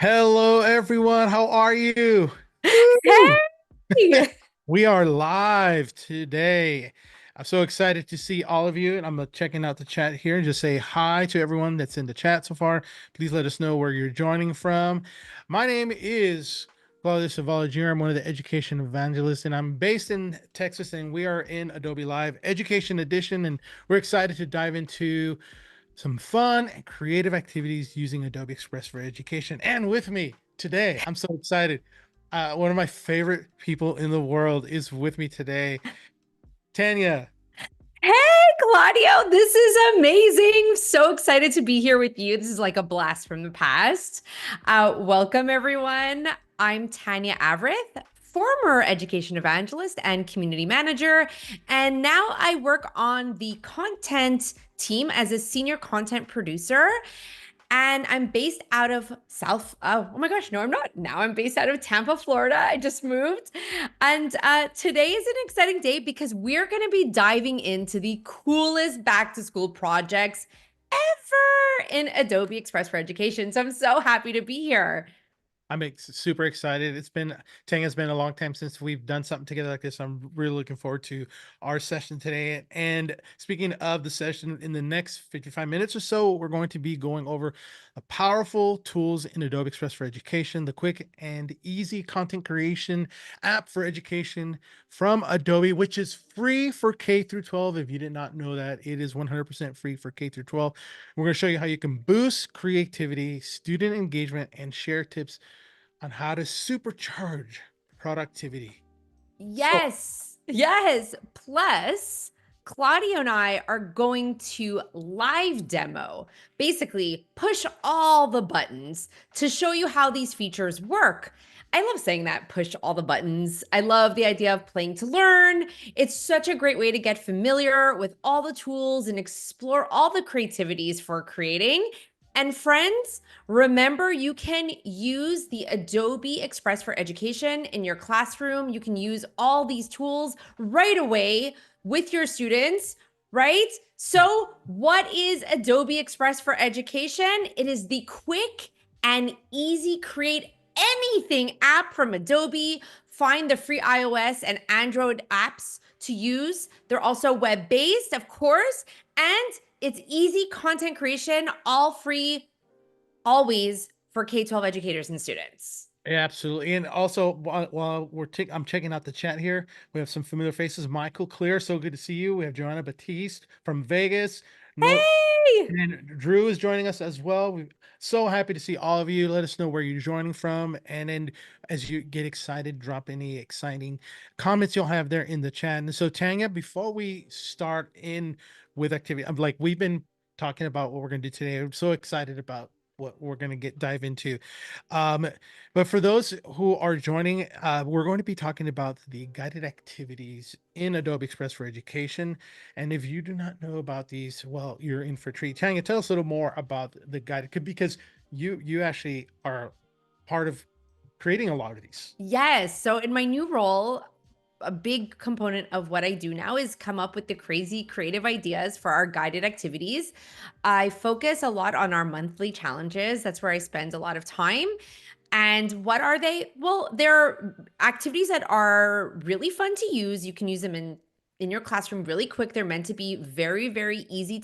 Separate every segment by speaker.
Speaker 1: Hello, everyone. How are you? Woo!
Speaker 2: Hey!
Speaker 1: We are live today. I'm so excited to see all of you, and I'm checking out the chat here and just say hi to everyone that's in the chat so far. Please let us know where you're joining from. My name is Claudius Zavala Jr. I'm one of the education evangelists, and I'm based in Texas, and we are in Adobe Live Education Edition, and we're excited to dive into some fun and creative activities using Adobe Express for Education. And with me today, I'm so excited. One of my favorite people in the world is with me today, Tanya.
Speaker 2: Hey, Claudio, this is amazing. So excited to be here with you. This is like a blast from the past. Welcome, everyone. I'm Tanya Avrith, former education evangelist and community manager. And now I work on the content team as a senior content producer. And I'm based out of oh my gosh, no, I'm not. Now I'm based out of Tampa, Florida. I just moved. And today is an exciting day because we're going to be diving into the coolest back to school projects ever in Adobe Express for Education. So I'm so happy to be here.
Speaker 1: I'm super excited. Tanya's been a long time since we've done something together like this. I'm really looking forward to our session today. And speaking of the session, in the next 55 minutes or so, we're going to be going over the powerful tools in Adobe Express for Education, the quick and easy content creation app for education from Adobe, which is free for K through 12. If you did not know that, it is 100% free for K through 12. We're going to show you how you can boost creativity, student engagement, and share tips on how to supercharge productivity. So
Speaker 2: Yes, yes. Plus, Claudio and I are going to live demo, basically push all the buttons to show you how these features work. I love saying that, push all the buttons. I love the idea of playing to learn. It's such a great way to get familiar with all the tools and explore all the creativities for creating. And friends, remember, you can use the Adobe Express for Education in your classroom. You can use all these tools right away with your students, right? So, what is Adobe Express for Education? It is the quick and easy create anything app from Adobe. Find the free iOS and Android apps to use. They're also web based, of course, and it's easy content creation, all free, always for K-12 educators and students.
Speaker 1: yeah, absolutely. And also, while I'm checking out the chat here, we have some familiar faces. Michael Clear, so good to see you. We have Joanna Batiste from Vegas. North
Speaker 2: Hey!
Speaker 1: And Drew is joining us as well. We're so happy to see all of you. Let us know where you're joining from. And then as you get excited, drop any exciting comments you'll have there in the chat. And so, Tanya, before we start in with activity, I'm like, we've been talking about what we're going to do today. I'm so excited about what we're going to dive into. Um, but for those who are joining, we're going to be talking about the guided activities in Adobe Express for Education. And if you do not know about these, well, you're in for a treat. Tanya, tell us a little more about the guide because you actually are part of creating a lot of these.
Speaker 2: Yes. So in my new role, a big component of what I do now is come up with the crazy creative ideas for our guided activities. I focus a lot on our monthly challenges. That's where I spend a lot of time. And what are they? Well, they're activities that are really fun to use. You can use them in your classroom really quick. They're meant to be very, very easy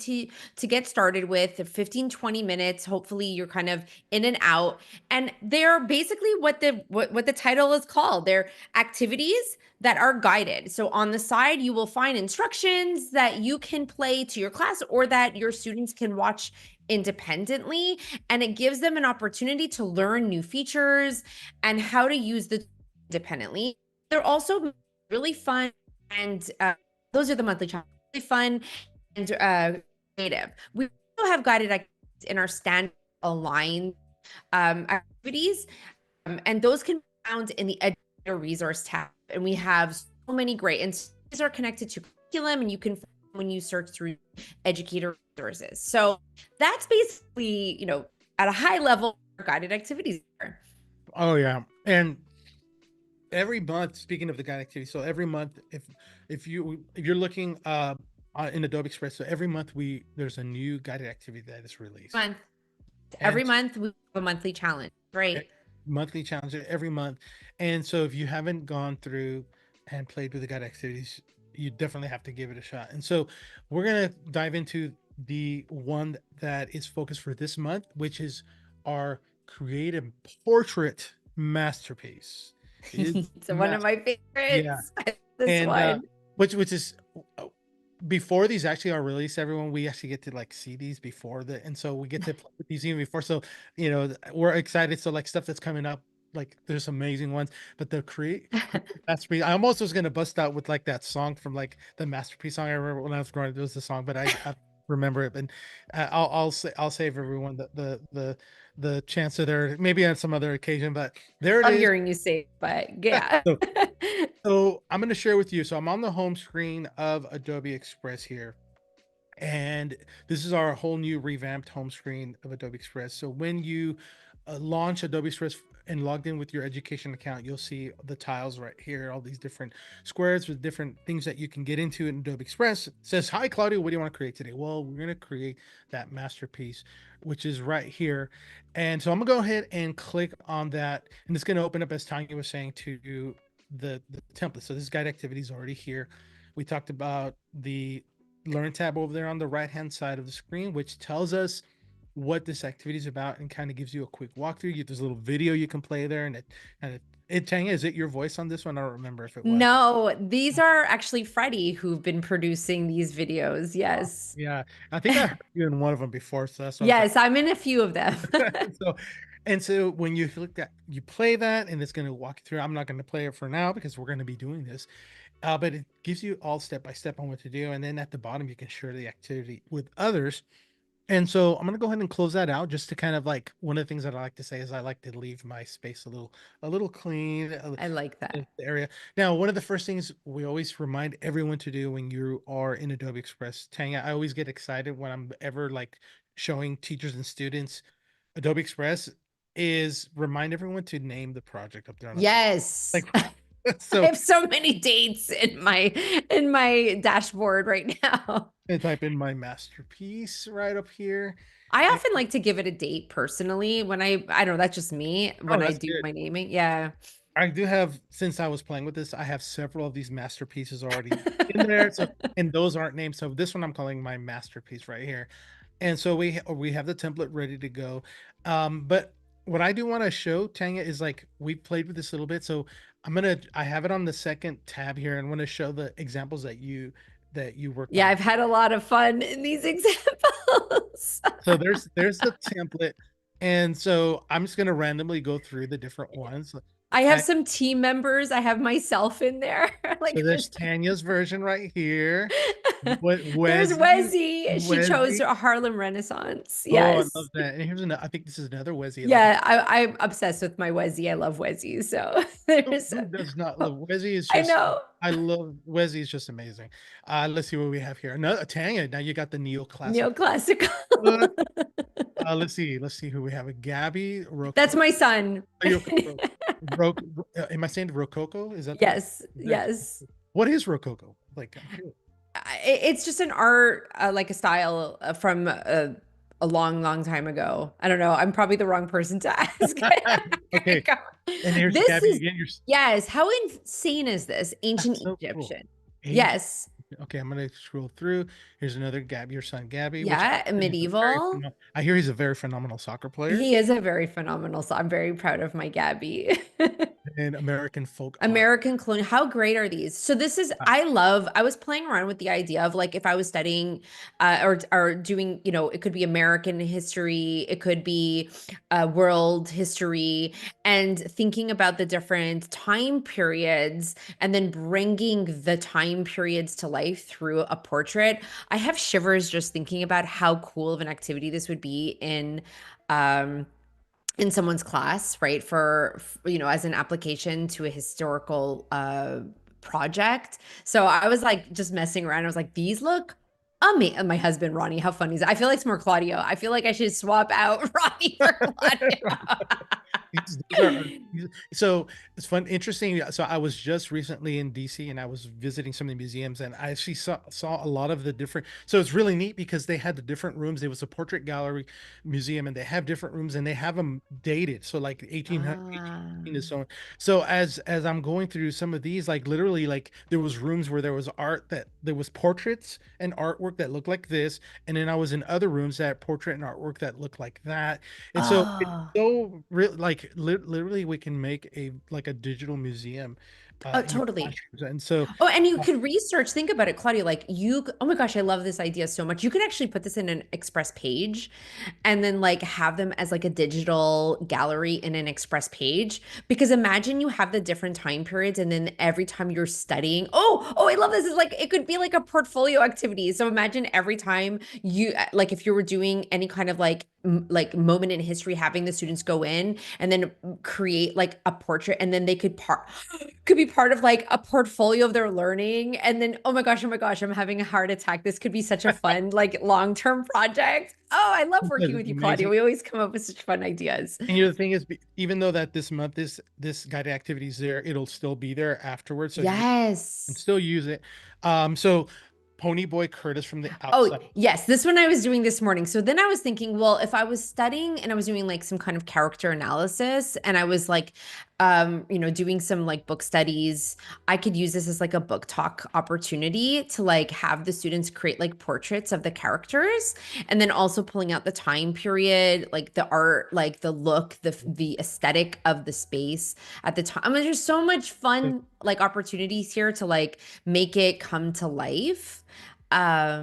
Speaker 2: to get started with. 15, 20 minutes. Hopefully you're kind of in and out. And they're basically what the title is called. They're activities that are guided. So on the side, you will find instructions that you can play to your class or that your students can watch independently, and it gives them an opportunity to learn new features and how to use the independently. They're also really fun, and those are the monthly challenges. Really fun and creative. We also have guided activities in our standard aligned activities, and those can be found in the educator resource tab. And we have so many great, and these are connected to curriculum, and you can find when you search through educator resources. So that's basically, at a high level, guided activities.
Speaker 1: Oh yeah. And every month, speaking of the guide activity, so every month, if you're looking in Adobe Express, so every month there's a new guided activity that is released.
Speaker 2: Month. Every
Speaker 1: And
Speaker 2: month we have a monthly challenge,
Speaker 1: e-
Speaker 2: right?
Speaker 1: monthly challenge every month. And so if you haven't gone through and played with the guide activities, you definitely have to give it a shot. And so we're going to dive into the one that is focused for this month, which is our creative portrait masterpiece. It is
Speaker 2: It's one of
Speaker 1: master.
Speaker 2: my
Speaker 1: Yeah.
Speaker 2: favorites. This
Speaker 1: And
Speaker 2: one.
Speaker 1: which is uh, before these actually are released, everyone, we actually get to like see these before the, and so we get to play with these even before. So we're excited. So like stuff that's coming up, like there's amazing ones. But the create masterpiece, I almost was gonna bust out with like that song from like the masterpiece song. I remember when I was growing up, it was the song, but I remember it. And I'll save everyone the chance of there maybe on some other occasion. But there it
Speaker 2: Love
Speaker 1: is.
Speaker 2: hearing you say it, but yeah.
Speaker 1: So so I'm going to share with you. So I'm on the home screen of Adobe Express here. And this is our whole new revamped home screen of Adobe Express. So when you launch Adobe Express and logged in with your education account, you'll see the tiles right here, all these different squares with different things that you can get into in Adobe Express. It says, "Hi, Claudia, what do you want to create today?" Well, we're going to create that masterpiece, which is right here. And so I'm going to go ahead and click on that. And it's going to open up, as Tanya was saying, to the template. So this guide activity is already here. We talked about the Learn tab over there on the right hand side of the screen, which tells us what this activity is about and kind of gives you a quick walkthrough. There's a little video you can play there, and Tanya, is it your voice on this one? I don't remember if it was.
Speaker 2: No, these are actually Freddie who've been producing these videos. Yes.
Speaker 1: Yeah, I think I heard you in one of them before, so that's what I was like.
Speaker 2: Yes, I'm in a few of them.
Speaker 1: So, and so when you click that, you play that, and it's going to walk you through. I'm not going to play it for now because we're going to be doing this, but it gives you all step by step on what to do, and then at the bottom you can share the activity with others. And so I'm gonna go ahead and close that out just to kind of like one of the things that I like to say is I like to leave my space a little clean,
Speaker 2: I like that.
Speaker 1: the area. Now, one of the first things we always remind everyone to do when you are in Adobe Express, Tanya, I always get excited when I'm ever like showing teachers and students Adobe Express is remind everyone to name the project up there on the side.
Speaker 2: Yes.
Speaker 1: Like
Speaker 2: I
Speaker 1: so
Speaker 2: have so many dates in my dashboard right now.
Speaker 1: I type in my masterpiece right up here.
Speaker 2: I
Speaker 1: And,
Speaker 2: often like to give it a date personally when I don't know, that's just me
Speaker 1: oh,
Speaker 2: when I
Speaker 1: that's
Speaker 2: do
Speaker 1: good.
Speaker 2: my naming. Yeah.
Speaker 1: I do have, since I was playing with this, I have several of these masterpieces already in there. So, and those aren't named. So this one I'm calling my masterpiece right here. And so we have the template ready to go. But what I do want to show Tanya is like we played with this a little bit. So I have it on the second tab here and want to show the examples that you worked
Speaker 2: Yeah,
Speaker 1: on.
Speaker 2: I've had a lot of fun in these examples.
Speaker 1: So there's the template. And so I'm just gonna randomly go through the different ones.
Speaker 2: I have
Speaker 1: I,
Speaker 2: some team members. I have myself in there.
Speaker 1: so
Speaker 2: Like
Speaker 1: there's Tanya's version right here. What
Speaker 2: there's
Speaker 1: Wesley?
Speaker 2: Wesley. She chose
Speaker 1: Wesley.
Speaker 2: a Harlem Renaissance.
Speaker 1: Oh, I
Speaker 2: Yes.
Speaker 1: love that. And here's another. I think this is another Wesley. Like,
Speaker 2: Yeah, I'm obsessed with my Wesley. I love Wesley. So there's
Speaker 1: who does not love
Speaker 2: oh,
Speaker 1: Wesley? Is
Speaker 2: I
Speaker 1: just.
Speaker 2: know.
Speaker 1: I love Wesley. Is just amazing. Let's see what we have here. Another Tanya. Now you got the neoclassic
Speaker 2: Neoclassical.
Speaker 1: look. Let's see. Let's see who we have. Gabby
Speaker 2: That's
Speaker 1: Rococo.
Speaker 2: my son.
Speaker 1: Am I saying Rococo? Is that the one?
Speaker 2: Yes, yes.
Speaker 1: What is Rococo? Like, I'm curious.
Speaker 2: It's just an art, like a style from a long, long time ago. I don't know. I'm probably the wrong person to ask.
Speaker 1: Okay. And here's
Speaker 2: This
Speaker 1: Gabby
Speaker 2: is,
Speaker 1: again.
Speaker 2: yes. How insane is this? Ancient
Speaker 1: That's so cool.
Speaker 2: Egyptian.
Speaker 1: Age.
Speaker 2: Yes.
Speaker 1: Okay, I'm gonna scroll through. Here's another Gabby, your son Gabby, which I
Speaker 2: Yeah.
Speaker 1: hear he's a very
Speaker 2: Medieval.
Speaker 1: I hear he's a very phenomenal soccer player
Speaker 2: He is a very phenomenal. So I'm very proud of my Gabby.
Speaker 1: and American folk art.
Speaker 2: American colonial. How great are these? So this is, I was playing around with the idea of like if I was studying or doing, it could be American history, it could be world history, and thinking about the different time periods and then bringing the time periods to life through a portrait. I have shivers just thinking about how cool of an activity this would be um in someone's class, right? As an application to a historical project. So I was like just messing around. I was like, these look amazing. My husband, Ronnie, how funny is that? I feel like it's more Claudio. I feel like I should swap out Ronnie for Claudio.
Speaker 1: These are so it's fun, interesting. So I was just recently in DC and I was visiting some of the museums and I actually saw a lot of the different. So it's really neat because they had the different rooms. There was a portrait gallery museum and they have different rooms and they have them dated. So like 1800
Speaker 2: Ah.
Speaker 1: and so on. So as I'm going through some of these, like literally, like there was rooms where there was art that there was portraits and artwork that looked like this, and then I was in other rooms that portrait and artwork that looked like that. And so it's
Speaker 2: Oh.
Speaker 1: so real, like literally, we can make a like a digital museum
Speaker 2: Oh,
Speaker 1: in your
Speaker 2: totally.
Speaker 1: classrooms. And so
Speaker 2: Oh, and you
Speaker 1: uh,
Speaker 2: could research, think about it, Claudia, like oh my gosh, I love this idea so much. You could actually put this in an Express page and then like have them as like a digital gallery in an Express page. Because imagine you have the different time periods and then every time you're studying, I love this. It's like, it could be like a portfolio activity. So imagine every time you, like if you were doing any kind of like, like moment in history, having the students go in and then create like a portrait and then they could be part of like a portfolio of their learning. And then, oh my gosh, I'm having a heart attack. This could be such a fun, like long-term project. Oh, I love working with
Speaker 1: it's
Speaker 2: you, Claudia.
Speaker 1: amazing.
Speaker 2: We always come up with such fun ideas.
Speaker 1: And the thing is, even though that this month this guided activity is there, it'll still be there afterwards, so you can
Speaker 2: Yes.
Speaker 1: still use it. So Pony Boy Curtis from the
Speaker 2: Oh,
Speaker 1: outside.
Speaker 2: yes. This one I was doing this morning. So then I was thinking, well, if I was studying and I was doing like some kind of character analysis and I was like, doing some like book studies, I could use this as like a book talk opportunity to like have the students create like portraits of the characters and then also pulling out the time period, like the art, like the look, the aesthetic of the space at the time. I mean, there's so much fun like opportunities here to like make it come to life.
Speaker 1: I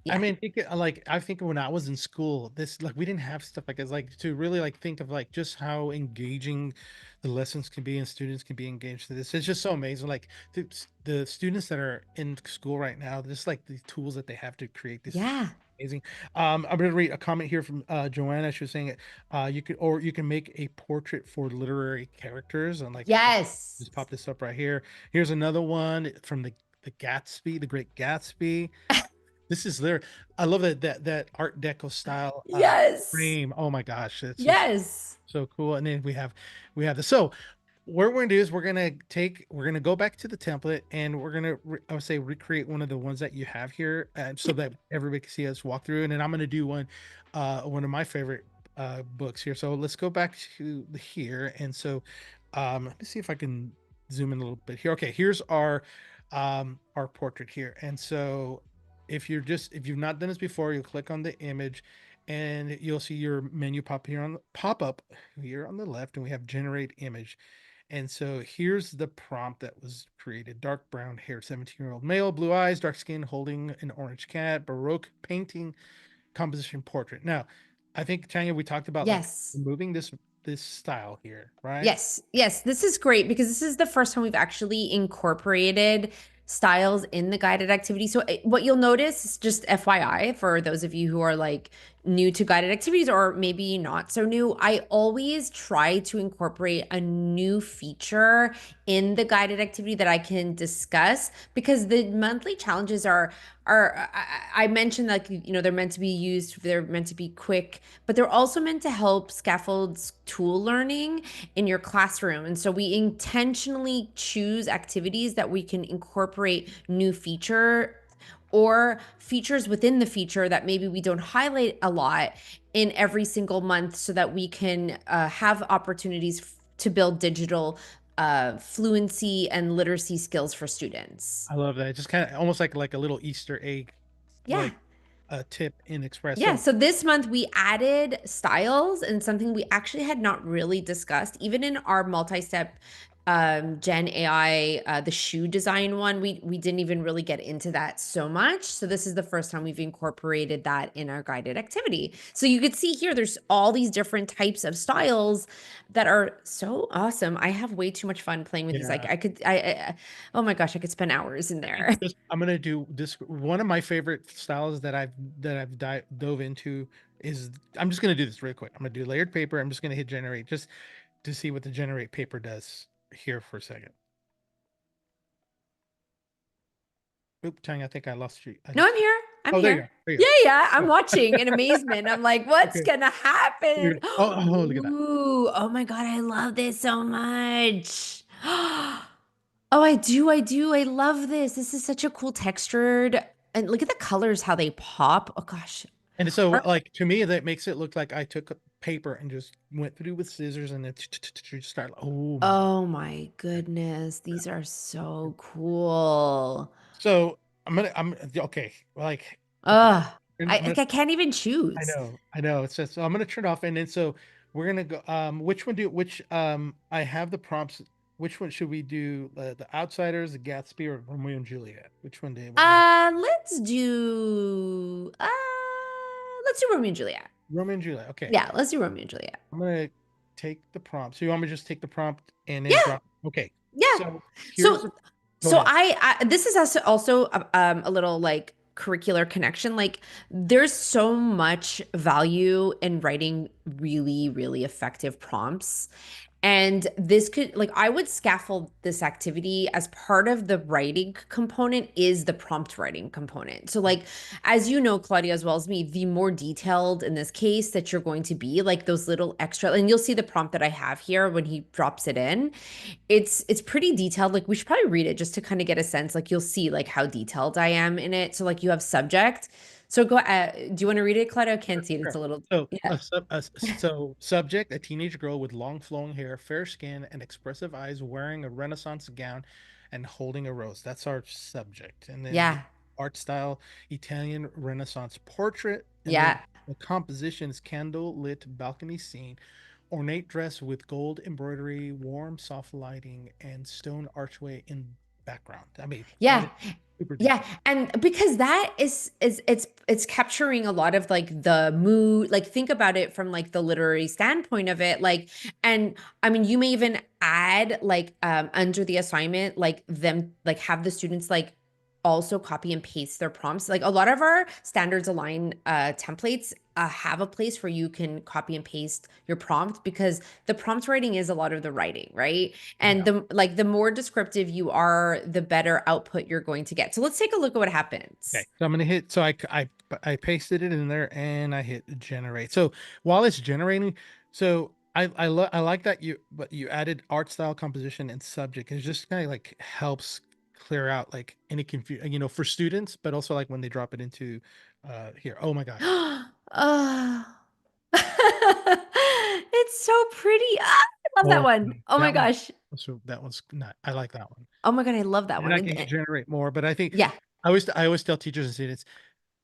Speaker 2: Yeah.
Speaker 1: mean, like I think when I was in school, this like we didn't have stuff like this. Like to really like think of like just how engaging the lessons can be and students can be engaged to this. It's just so amazing. Like the students that are in school right now, just like the tools that they have to create this is
Speaker 2: Yeah.
Speaker 1: amazing. I'm gonna read a comment here from Joanna. She was saying it. You can make a portrait for literary characters and like
Speaker 2: Yes.
Speaker 1: just pop this up right here. Here's another one from the Gatsby, the Great Gatsby. This is there. I love that Art Deco style
Speaker 2: Yes.
Speaker 1: frame. Oh my gosh, it's just
Speaker 2: Yes.
Speaker 1: so cool. And then we have this. So what we're gonna do is we're gonna go back to the template and we're gonna I would say recreate one of the ones that you have here, so that everybody can see us walk through. And then I'm gonna do one of my favorite books here. So let's go back to here. And so let me see if I can zoom in a little bit here. Okay, here's our portrait here. And so if you've not done this before, you'll click on the image and you'll see your menu pop up here on the left, and we have generate image. And so here's the prompt that was created: dark brown hair, 17-year-old male, blue eyes, dark skin, holding an orange cat, baroque painting, composition, portrait. Now, I think Tanya, we talked about like
Speaker 2: Yes.
Speaker 1: removing this style here, right?
Speaker 2: Yes, yes, this is great because this is the first time we've actually incorporated styles in the guided activity. So what you'll notice, just FYI, for those of you who are like new to guided activities or maybe not so new, I always try to incorporate a new feature in the guided activity that I can discuss because the monthly challenges I mentioned like they're meant to be used, they're meant to be quick, but they're also meant to help scaffolds tool learning in your classroom. And so we intentionally choose activities that we can incorporate new feature or features within the feature that maybe we don't highlight a lot in every single month so that we can have opportunities to build digital fluency and literacy skills for students.
Speaker 1: I love that. Just kind of almost like a little Easter egg,
Speaker 2: Yeah.
Speaker 1: like a tip in Express.
Speaker 2: Yeah,
Speaker 1: So
Speaker 2: so this month we added styles and something we actually had not really discussed, even in our multi-step Gen AI, the shoe design one, we didn't even really get into that so much. So this is the first time we've incorporated that in our guided activity. So you could see here, there's all these different types of styles that are so awesome. I have way too much fun playing with these. Like
Speaker 1: yeah,
Speaker 2: oh my gosh, I could spend hours in there.
Speaker 1: I'm gonna do this. One of my favorite styles that I've dove into is I'm just gonna do this real quick. I'm gonna do layered paper. I'm just gonna hit generate just to see what the generate paper does here for a second. Oop, Tanya, I think I lost you.
Speaker 2: No, I'm here. I'm
Speaker 1: Oh, there you
Speaker 2: here.
Speaker 1: are. There you
Speaker 2: Yeah, yeah. I'm
Speaker 1: go.
Speaker 2: watching in amazement. I'm like,
Speaker 1: Oh,
Speaker 2: what's
Speaker 1: okay.
Speaker 2: gonna happen?
Speaker 1: Oh, look at that.
Speaker 2: Ooh, Oh my God, I love this so much. Oh, I do. I do. I love this. This is such a cool textured. And look at the colors, how they pop. Oh gosh.
Speaker 1: And so,
Speaker 2: Are-
Speaker 1: like to me, that makes it look like I took a paper and just went through with scissors and then just start. Oh my god!
Speaker 2: Oh my goodness. These are so cool.
Speaker 1: So I'm okay. Like okay,
Speaker 2: Ugh.
Speaker 1: and
Speaker 2: I
Speaker 1: I'm gonna.
Speaker 2: like I can't even
Speaker 1: I
Speaker 2: choose.
Speaker 1: know, I know. It's just so I'm gonna turn it off, and then so we're gonna go. Which one do which I have the prompts. Which one should we do? The Outsiders, the Gatsby, or Romeo and Juliet? Which one do you want me to?
Speaker 2: Let's do let's do Romeo and Juliet.
Speaker 1: Romeo and Juliet. Okay,
Speaker 2: Yeah, let's do Romeo and Juliet.
Speaker 1: I'm gonna take the prompt. So you want me to just take the prompt and then
Speaker 2: Yeah,
Speaker 1: drop? Okay.
Speaker 2: yeah.
Speaker 1: So here's
Speaker 2: So
Speaker 1: the. Go
Speaker 2: so
Speaker 1: ahead.
Speaker 2: I this is also a little like curricular connection. Like there's so much value in writing really, really effective prompts. And this could, like, I would scaffold this activity as part of the writing component is the prompt writing component. So, like, as you know, Claudia, as well as me, the more detailed in this case that you're going to be, like those little extra, and you'll see the prompt that I have here when he drops it in. It's pretty detailed. Like, we should probably read it just to kind of get a sense. Like, you'll see like how detailed I am in it. So, like, you have subject. So go. Do you want to read it, Claudia? I can't see it. It's
Speaker 1: Sure.
Speaker 2: a little.
Speaker 1: So,
Speaker 2: Yeah.
Speaker 1: so subject, a teenage girl with long flowing hair, fair skin, and expressive eyes, wearing a Renaissance gown and holding a rose. That's our subject. And then the
Speaker 2: Yeah.
Speaker 1: art style, Italian Renaissance portrait. And then
Speaker 2: Yeah.
Speaker 1: the composition is candle lit balcony scene, ornate dress with gold embroidery, warm, soft lighting, and stone archway in background. I mean, that
Speaker 2: Yeah.
Speaker 1: is super
Speaker 2: Yeah,
Speaker 1: detailed.
Speaker 2: and because that is it's capturing a lot of like the mood, like think about it from like the literary standpoint of it, like, and I mean you may even add like under the assignment like them like have the students like also copy and paste their prompts. Like a lot of our standards align templates have a place where you can copy and paste your prompt because the prompt writing is a lot of the writing, right? And
Speaker 1: Yeah.
Speaker 2: the more descriptive you are, the better output you're going to get. So let's take a look at what
Speaker 1: Okay,
Speaker 2: happens.
Speaker 1: so I'm gonna hit. So I pasted it in there and I hit generate. So while it's generating, so I like that you added art style, composition, and subject. It just kind of like helps clear out like any confusion, for students, but also like when they drop it into here. Oh my gosh.
Speaker 2: Oh. It's so pretty. Ah, I love that
Speaker 1: Oh,
Speaker 2: one. Oh my
Speaker 1: that one.
Speaker 2: gosh.
Speaker 1: So that one's not. I like that one.
Speaker 2: Oh my God, I love that
Speaker 1: And
Speaker 2: one.
Speaker 1: I can generate more, but I think
Speaker 2: Yeah.
Speaker 1: I always tell teachers and students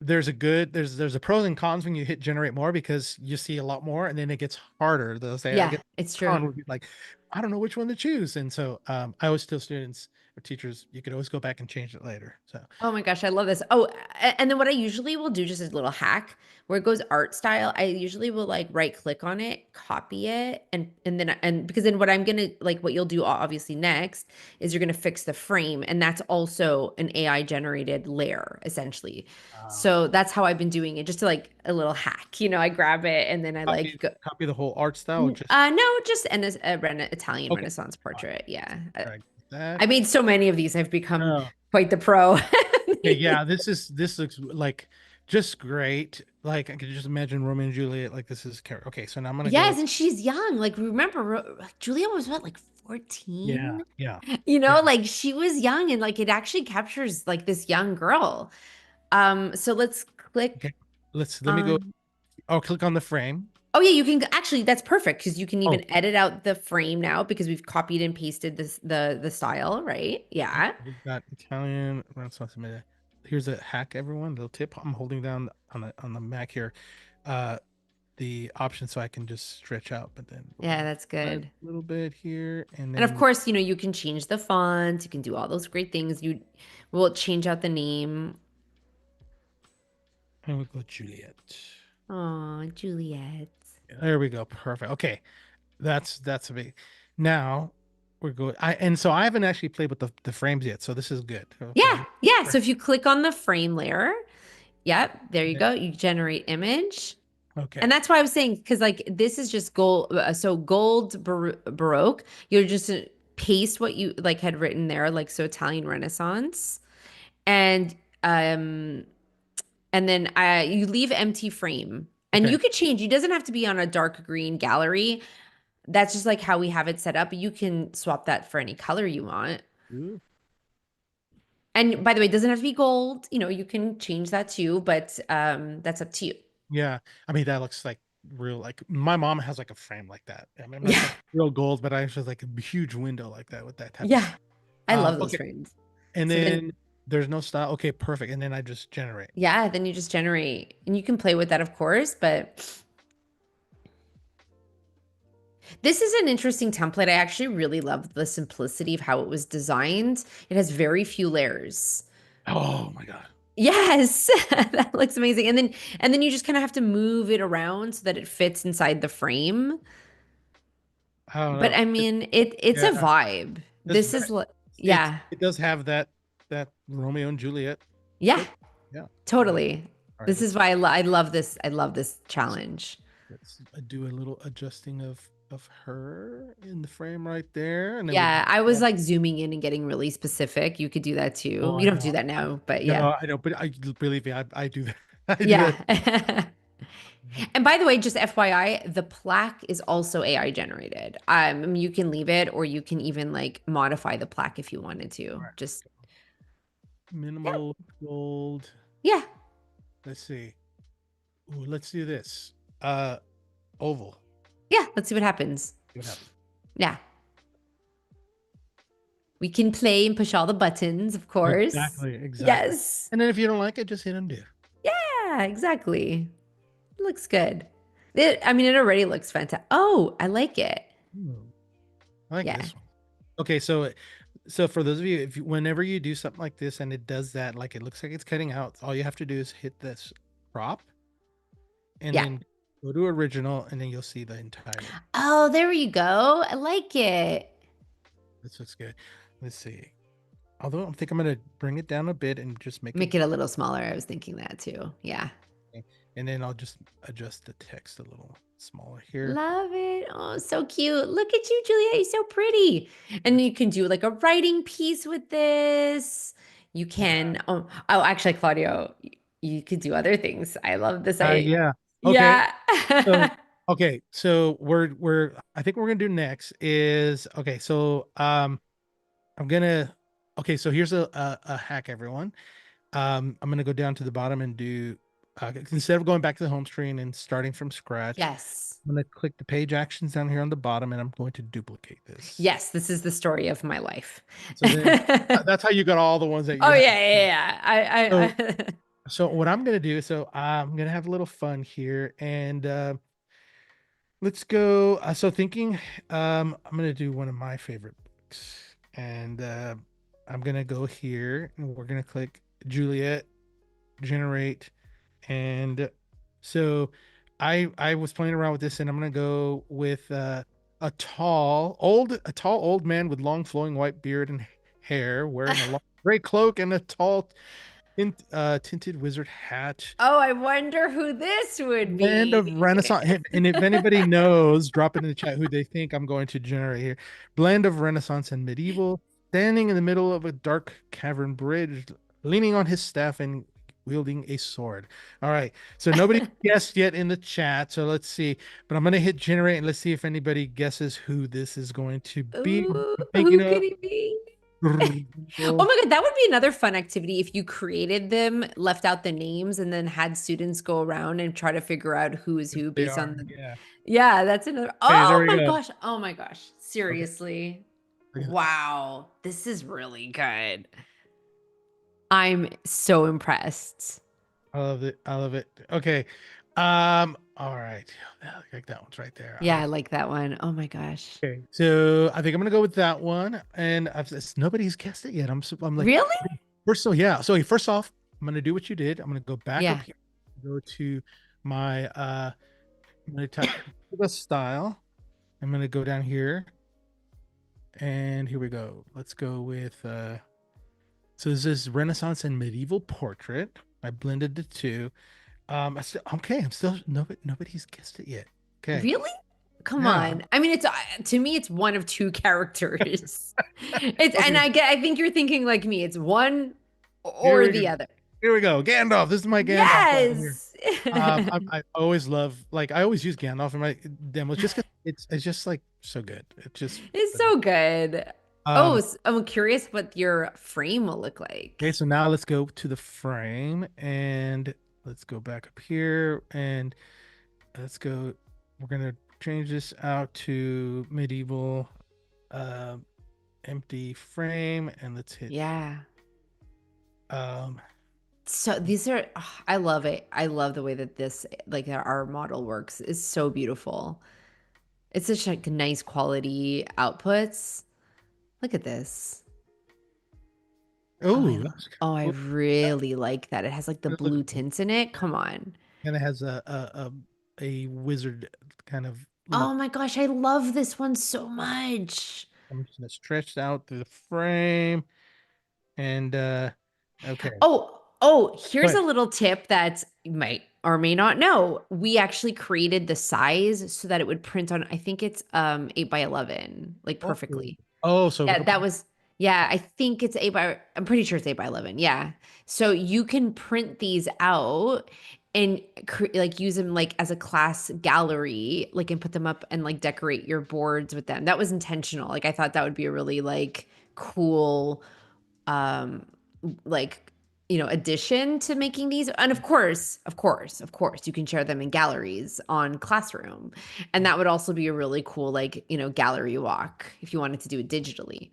Speaker 1: there's a pros and cons when you hit generate more because you see a lot more and then it gets harder. They'll say I
Speaker 2: Yeah,
Speaker 1: get
Speaker 2: it's true.
Speaker 1: con would be like I don't know which one to choose. And so I always tell students or teachers you could always go back and change it later. So
Speaker 2: Oh my gosh, I love this. Oh, and then what I usually will do just as a little hack where it goes art style, I usually will like right click on it, copy it, and then and because then what I'm gonna like what you'll do obviously next is you're gonna fix the frame, and that's also an AI generated layer essentially.
Speaker 1: uh,
Speaker 2: So that's how I've been doing it, just to like a little hack. I grab it and then I like
Speaker 1: copy
Speaker 2: go,
Speaker 1: copy the whole art style or just
Speaker 2: no, just Italian
Speaker 1: okay.
Speaker 2: Renaissance
Speaker 1: All right.
Speaker 2: portrait. Yeah.
Speaker 1: Drag that.
Speaker 2: I made so many of these. I've become
Speaker 1: Oh,
Speaker 2: quite the pro.
Speaker 1: okay, yeah, this looks like just great. Like I could just imagine Romeo and Juliet like this is character. Okay, so now I'm gonna go.
Speaker 2: Yes, and she's young. Like remember, like, Julia was what, like
Speaker 1: Yeah,
Speaker 2: 14?
Speaker 1: yeah, yeah.
Speaker 2: Like she was young and like it actually captures like this young girl. So let's
Speaker 1: Okay.
Speaker 2: click
Speaker 1: Let me go.
Speaker 2: on.
Speaker 1: I'll click on the frame.
Speaker 2: Oh yeah, you can actually that's perfect because you can
Speaker 1: Oh,
Speaker 2: even edit out the frame now because we've copied and pasted this the style, right?
Speaker 1: yep,
Speaker 2: Yeah.
Speaker 1: we've got Italian Renaissance Media. Here's a hack, everyone. Little tip. I'm holding down on the Mac here, uh, the option so I can just stretch out. But then we're
Speaker 2: Yeah,
Speaker 1: gonna
Speaker 2: that's
Speaker 1: a
Speaker 2: good.
Speaker 1: little bit here, and
Speaker 2: And of
Speaker 1: then
Speaker 2: course, you can change the font, you can do all those great things. You will change out the name.
Speaker 1: and we go Juliet.
Speaker 2: Oh, Juliet.
Speaker 1: There we go. Perfect. Okay, that's a big. Now we're good. So I haven't actually played with the frames yet, so this is good. Okay.
Speaker 2: Yeah, yeah. So if you click on the frame layer, yep, there you
Speaker 1: Okay.
Speaker 2: go. You generate image. And
Speaker 1: Okay.
Speaker 2: that's why I was saying, because like this is just gold. So gold Baroque, you're just paste what you like had written there, like so Italian Renaissance. And um and then you leave empty frame. And
Speaker 1: Okay.
Speaker 2: you could change, it doesn't have to be on a dark green gallery. that's just like how we have it set up. You can swap that for any color you want.
Speaker 1: Ooh.
Speaker 2: And by the way, it doesn't have to be gold. You can change that too, but that's up to you.
Speaker 1: Yeah, I mean that looks like real. Like my mom has like a frame like that. I mean, I'm not
Speaker 2: Yeah.
Speaker 1: saying real gold, but I have just like a huge window like that with that type of
Speaker 2: Yeah.
Speaker 1: stuff.
Speaker 2: I love those
Speaker 1: Okay,
Speaker 2: frames.
Speaker 1: and
Speaker 2: So then,
Speaker 1: then there's no style. Okay, perfect. And then I just generate.
Speaker 2: yeah, then you just generate and you can play with that, of course. But this is an interesting template. I actually really love the simplicity of how it was designed. It has very few layers.
Speaker 1: Oh my God.
Speaker 2: Yes, that looks amazing. And then you just kind of have to move it around so that it fits inside the frame.
Speaker 1: I don't
Speaker 2: But
Speaker 1: know.
Speaker 2: I mean, it's a
Speaker 1: Yeah,
Speaker 2: vibe.
Speaker 1: it's
Speaker 2: This
Speaker 1: very.
Speaker 2: is
Speaker 1: It's
Speaker 2: yeah.
Speaker 1: it does have that Romeo and Juliet
Speaker 2: Yeah,
Speaker 1: look. Yeah. All right.
Speaker 2: totally.
Speaker 1: All right.
Speaker 2: This is why I love this. I love this challenge.
Speaker 1: Let's do a little adjusting of her in the frame right there, and then we
Speaker 2: Yeah,
Speaker 1: do.
Speaker 2: I was like zooming in and getting really specific. You could do that
Speaker 1: Oh,
Speaker 2: too. You
Speaker 1: I
Speaker 2: don't have to do
Speaker 1: know.
Speaker 2: that now, but yeah.
Speaker 1: No, I know, but I believe me, I do that. I do that.
Speaker 2: Yeah. And by the way, just FYI, the plaque is also AI generated. You can leave it or you can even like modify the plaque if you wanted
Speaker 1: All
Speaker 2: to.
Speaker 1: right.
Speaker 2: Just yeah.
Speaker 1: Minimal gold.
Speaker 2: Yeah.
Speaker 1: Let's see. Ooh, let's do this. Oval.
Speaker 2: Yeah, let's see what happens.
Speaker 1: See what happens.
Speaker 2: Yeah. We can play and push all the buttons, of course.
Speaker 1: Exactly, exactly.
Speaker 2: Yes.
Speaker 1: And then if you don't like it, just hit undo.
Speaker 2: Yeah, exactly. Looks good. I mean, it already looks fantastic. Oh, I like it.
Speaker 1: Ooh, I like
Speaker 2: Yeah.
Speaker 1: this one. Okay, so for those of you, if you, whenever you do something like this and it does that, like it looks like it's cutting out, all you have to do is hit this crop and
Speaker 2: Yeah.
Speaker 1: then go to original, and then you'll see the entire.
Speaker 2: Oh, there you go. I like it.
Speaker 1: This looks good. Let's see. Although I think I'm gonna bring it down a bit and just make it,
Speaker 2: Make it a little smaller. I was thinking that too. Yeah.
Speaker 1: and then I'll just adjust the text a little smaller here.
Speaker 2: Love it. Oh, so cute. Look at you, Julia. You're so pretty. And you can do like a writing piece with this. You
Speaker 1: Yeah.
Speaker 2: can, oh, actually, Claudio, you could do other things. I love this.
Speaker 1: Yeah. Okay.
Speaker 2: Yeah.
Speaker 1: So so we're I think what we're gonna do next is okay. So I'm gonna okay. So here's a hack, everyone. I'm gonna go down to the bottom and do instead of going back to the home screen and starting from scratch,
Speaker 2: Yes.
Speaker 1: I'm gonna click the page actions down here on the bottom, and I'm going to duplicate this.
Speaker 2: Yes. This is the story of my life.
Speaker 1: So then that's how you got all the ones that
Speaker 2: Oh,
Speaker 1: you have.
Speaker 2: yeah. Yeah. Yeah.
Speaker 1: So
Speaker 2: I
Speaker 1: so what I'm gonna do, so I'm gonna have a little fun here, and let's go. So thinking, I'm gonna do one of my favorite books, and I'm gonna go here, and we're gonna click Juliet, generate, and so I was playing around with this, and I'm gonna go with a tall old man with long flowing white beard and hair, wearing a long gray cloak and a tall tinted wizard hat.
Speaker 2: oh, I wonder who this would
Speaker 1: Land of
Speaker 2: be.
Speaker 1: Renaissance. And if anybody knows, drop it in the chat who they think I'm going to generate here. Blend of Renaissance and medieval, standing in the middle of a dark cavern bridge, leaning on his staff and wielding a sword. All right. So nobody guessed yet in the chat. So let's see. But I'm going to hit generate and let's see if anybody guesses who this is going to be.
Speaker 2: Ooh,
Speaker 1: I'm thinking
Speaker 2: who
Speaker 1: of.
Speaker 2: could he be? Oh my God, that would be another fun activity if you created them, left out the names, and then had students go around and try to figure out who is who
Speaker 1: They
Speaker 2: based on
Speaker 1: are.
Speaker 2: the.
Speaker 1: Yeah.
Speaker 2: Yeah, that's another.
Speaker 1: Okay. There
Speaker 2: Oh
Speaker 1: we
Speaker 2: my
Speaker 1: go.
Speaker 2: gosh. Oh my gosh.
Speaker 1: Okay.
Speaker 2: Seriously.
Speaker 1: Look at this.
Speaker 2: Wow. This is really good. I'm so impressed.
Speaker 1: I love it. I love it. Okay. All right. Yeah, like that one's right there. I
Speaker 2: Yeah, I
Speaker 1: like.
Speaker 2: like that one. Oh my gosh.
Speaker 1: Okay. So I think I'm gonna go with that one. And nobody's guessed it yet. I'm like,
Speaker 2: Really?
Speaker 1: first, so yeah. So first off, I'm gonna do what you did. I'm gonna go back up
Speaker 2: Yeah.
Speaker 1: here, go to my I'm gonna type the style. I'm gonna go down here, and here we go. Let's go with so this is Renaissance and medieval portrait. I blended the two. Okay, I'm still nobody's guessed it yet. Okay.
Speaker 2: Really? Come
Speaker 1: Yeah.
Speaker 2: on. I mean, it's to me, it's one of two characters. It's and
Speaker 1: Okay.
Speaker 2: I think you're thinking like me. It's one
Speaker 1: Here
Speaker 2: or
Speaker 1: we go.
Speaker 2: the other.
Speaker 1: Here we go. Gandalf. This is my Gandalf right here.
Speaker 2: Yes.
Speaker 1: I always love, like, I always use Gandalf in my demos just because it's just like So good. It just
Speaker 2: It's so good. Oh,
Speaker 1: um
Speaker 2: I'm curious what your frame will look
Speaker 1: okay,
Speaker 2: like.
Speaker 1: so now let's go to the frame and let's go back up here and let's go. We're gonna change this out to medieval uh, empty frame and let's hit
Speaker 2: Yeah.
Speaker 1: um
Speaker 2: So these are, I love it. I love the way that this, like our model works. It's so beautiful. It's such like nice quality outputs. Look at this. Oh,
Speaker 1: oh that's
Speaker 2: oh, I
Speaker 1: cool.
Speaker 2: really like that. It has like the
Speaker 1: It looks
Speaker 2: blue tints in it. Come on.
Speaker 1: and it has a wizard kind of
Speaker 2: Oh
Speaker 1: look.
Speaker 2: my gosh, I love this one so much.
Speaker 1: I'm just gonna stretch out through the frame and okay.
Speaker 2: Here's
Speaker 1: But
Speaker 2: a little tip that you might or may not know. We actually created the size so that it would print on, I think it's 8 by 11, like
Speaker 1: oh,
Speaker 2: perfectly.
Speaker 1: oh, so
Speaker 2: Yeah,
Speaker 1: it'll
Speaker 2: that was yeah, I think it's 8 by I'm pretty sure it's 8 by 11. Yeah. So you can print these out and like use them like as a class gallery, like and put them up and like decorate your boards with them. That was intentional. Like I thought that would be a really like cool um like addition to making these. And of course you can share them in galleries on Classroom, and that would also be a really cool like gallery walk if you wanted to do it digitally.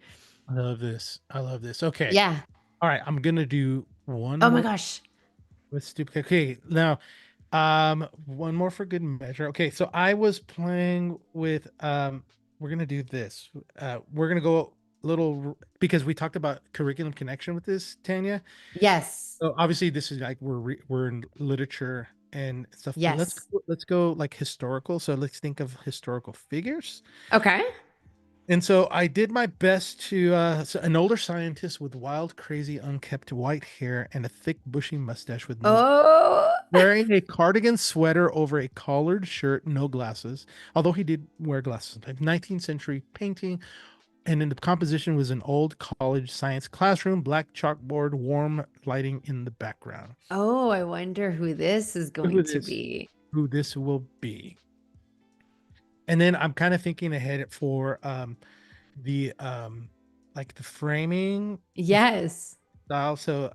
Speaker 1: I love this. I love this. Okay.
Speaker 2: Yeah.
Speaker 1: All right. I'm gonna do one
Speaker 2: Oh my
Speaker 1: more
Speaker 2: gosh.
Speaker 1: with stupid. Okay. Now, one more for good measure. Okay. So I was playing with we're gonna do this. We're gonna go a little because we talked about curriculum connection with this, Tanya.
Speaker 2: Yes.
Speaker 1: So obviously this is like we're in literature and stuff, but
Speaker 2: Yes.
Speaker 1: let's go like historical. So let's think of historical figures.
Speaker 2: Okay.
Speaker 1: And so I did my best to so an older scientist with wild, crazy, unkept white hair and a thick, bushy mustache with no
Speaker 2: Oh.
Speaker 1: wearing a cardigan sweater over a collared shirt, no glasses, although he did wear glasses. Like 19th century painting, and then the composition was an old college science classroom, black chalkboard, warm lighting in the background.
Speaker 2: Oh, I wonder who this is
Speaker 1: Who
Speaker 2: going to
Speaker 1: this
Speaker 2: be.
Speaker 1: who this will be. And then I'm kind of thinking ahead for the like the framing
Speaker 2: Yes.
Speaker 1: style. So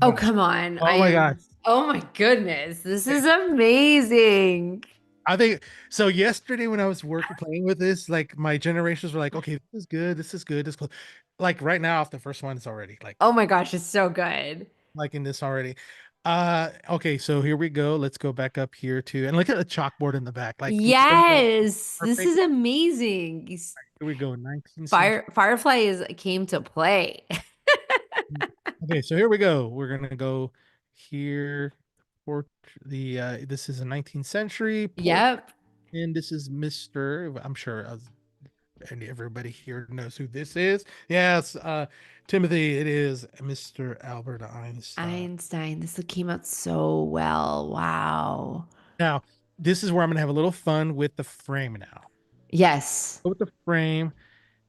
Speaker 2: Oh,
Speaker 1: gosh.
Speaker 2: come on. I
Speaker 1: Oh my gosh.
Speaker 2: am. Oh my goodness. This is amazing.
Speaker 1: I think so. Yesterday, when I was working playing with this, like my generations were like, "Okay, this is good. This is good. This is cool." Like right now, off the first one, it's already
Speaker 2: Oh my gosh, it's so good.
Speaker 1: liking this already. Okay, so here we go. Let's go back up here too, and look at the chalkboard in the back. Like literally
Speaker 2: Yes, this is
Speaker 1: perfect.
Speaker 2: amazing.
Speaker 1: Here we go. 19th century.
Speaker 2: Firefly is came to play.
Speaker 1: Okay, so here we go. We're gonna go here. Port the this is a 19th century port,
Speaker 2: Yep.
Speaker 1: and this is Mr. I'm sure and everybody here knows who this is. Yes, Timothy, it is Mr. Albert Einstein.
Speaker 2: Einstein. This came out so well. Wow.
Speaker 1: Now, this is where I'm gonna have a little fun with the frame now.
Speaker 2: Yes.
Speaker 1: With the frame,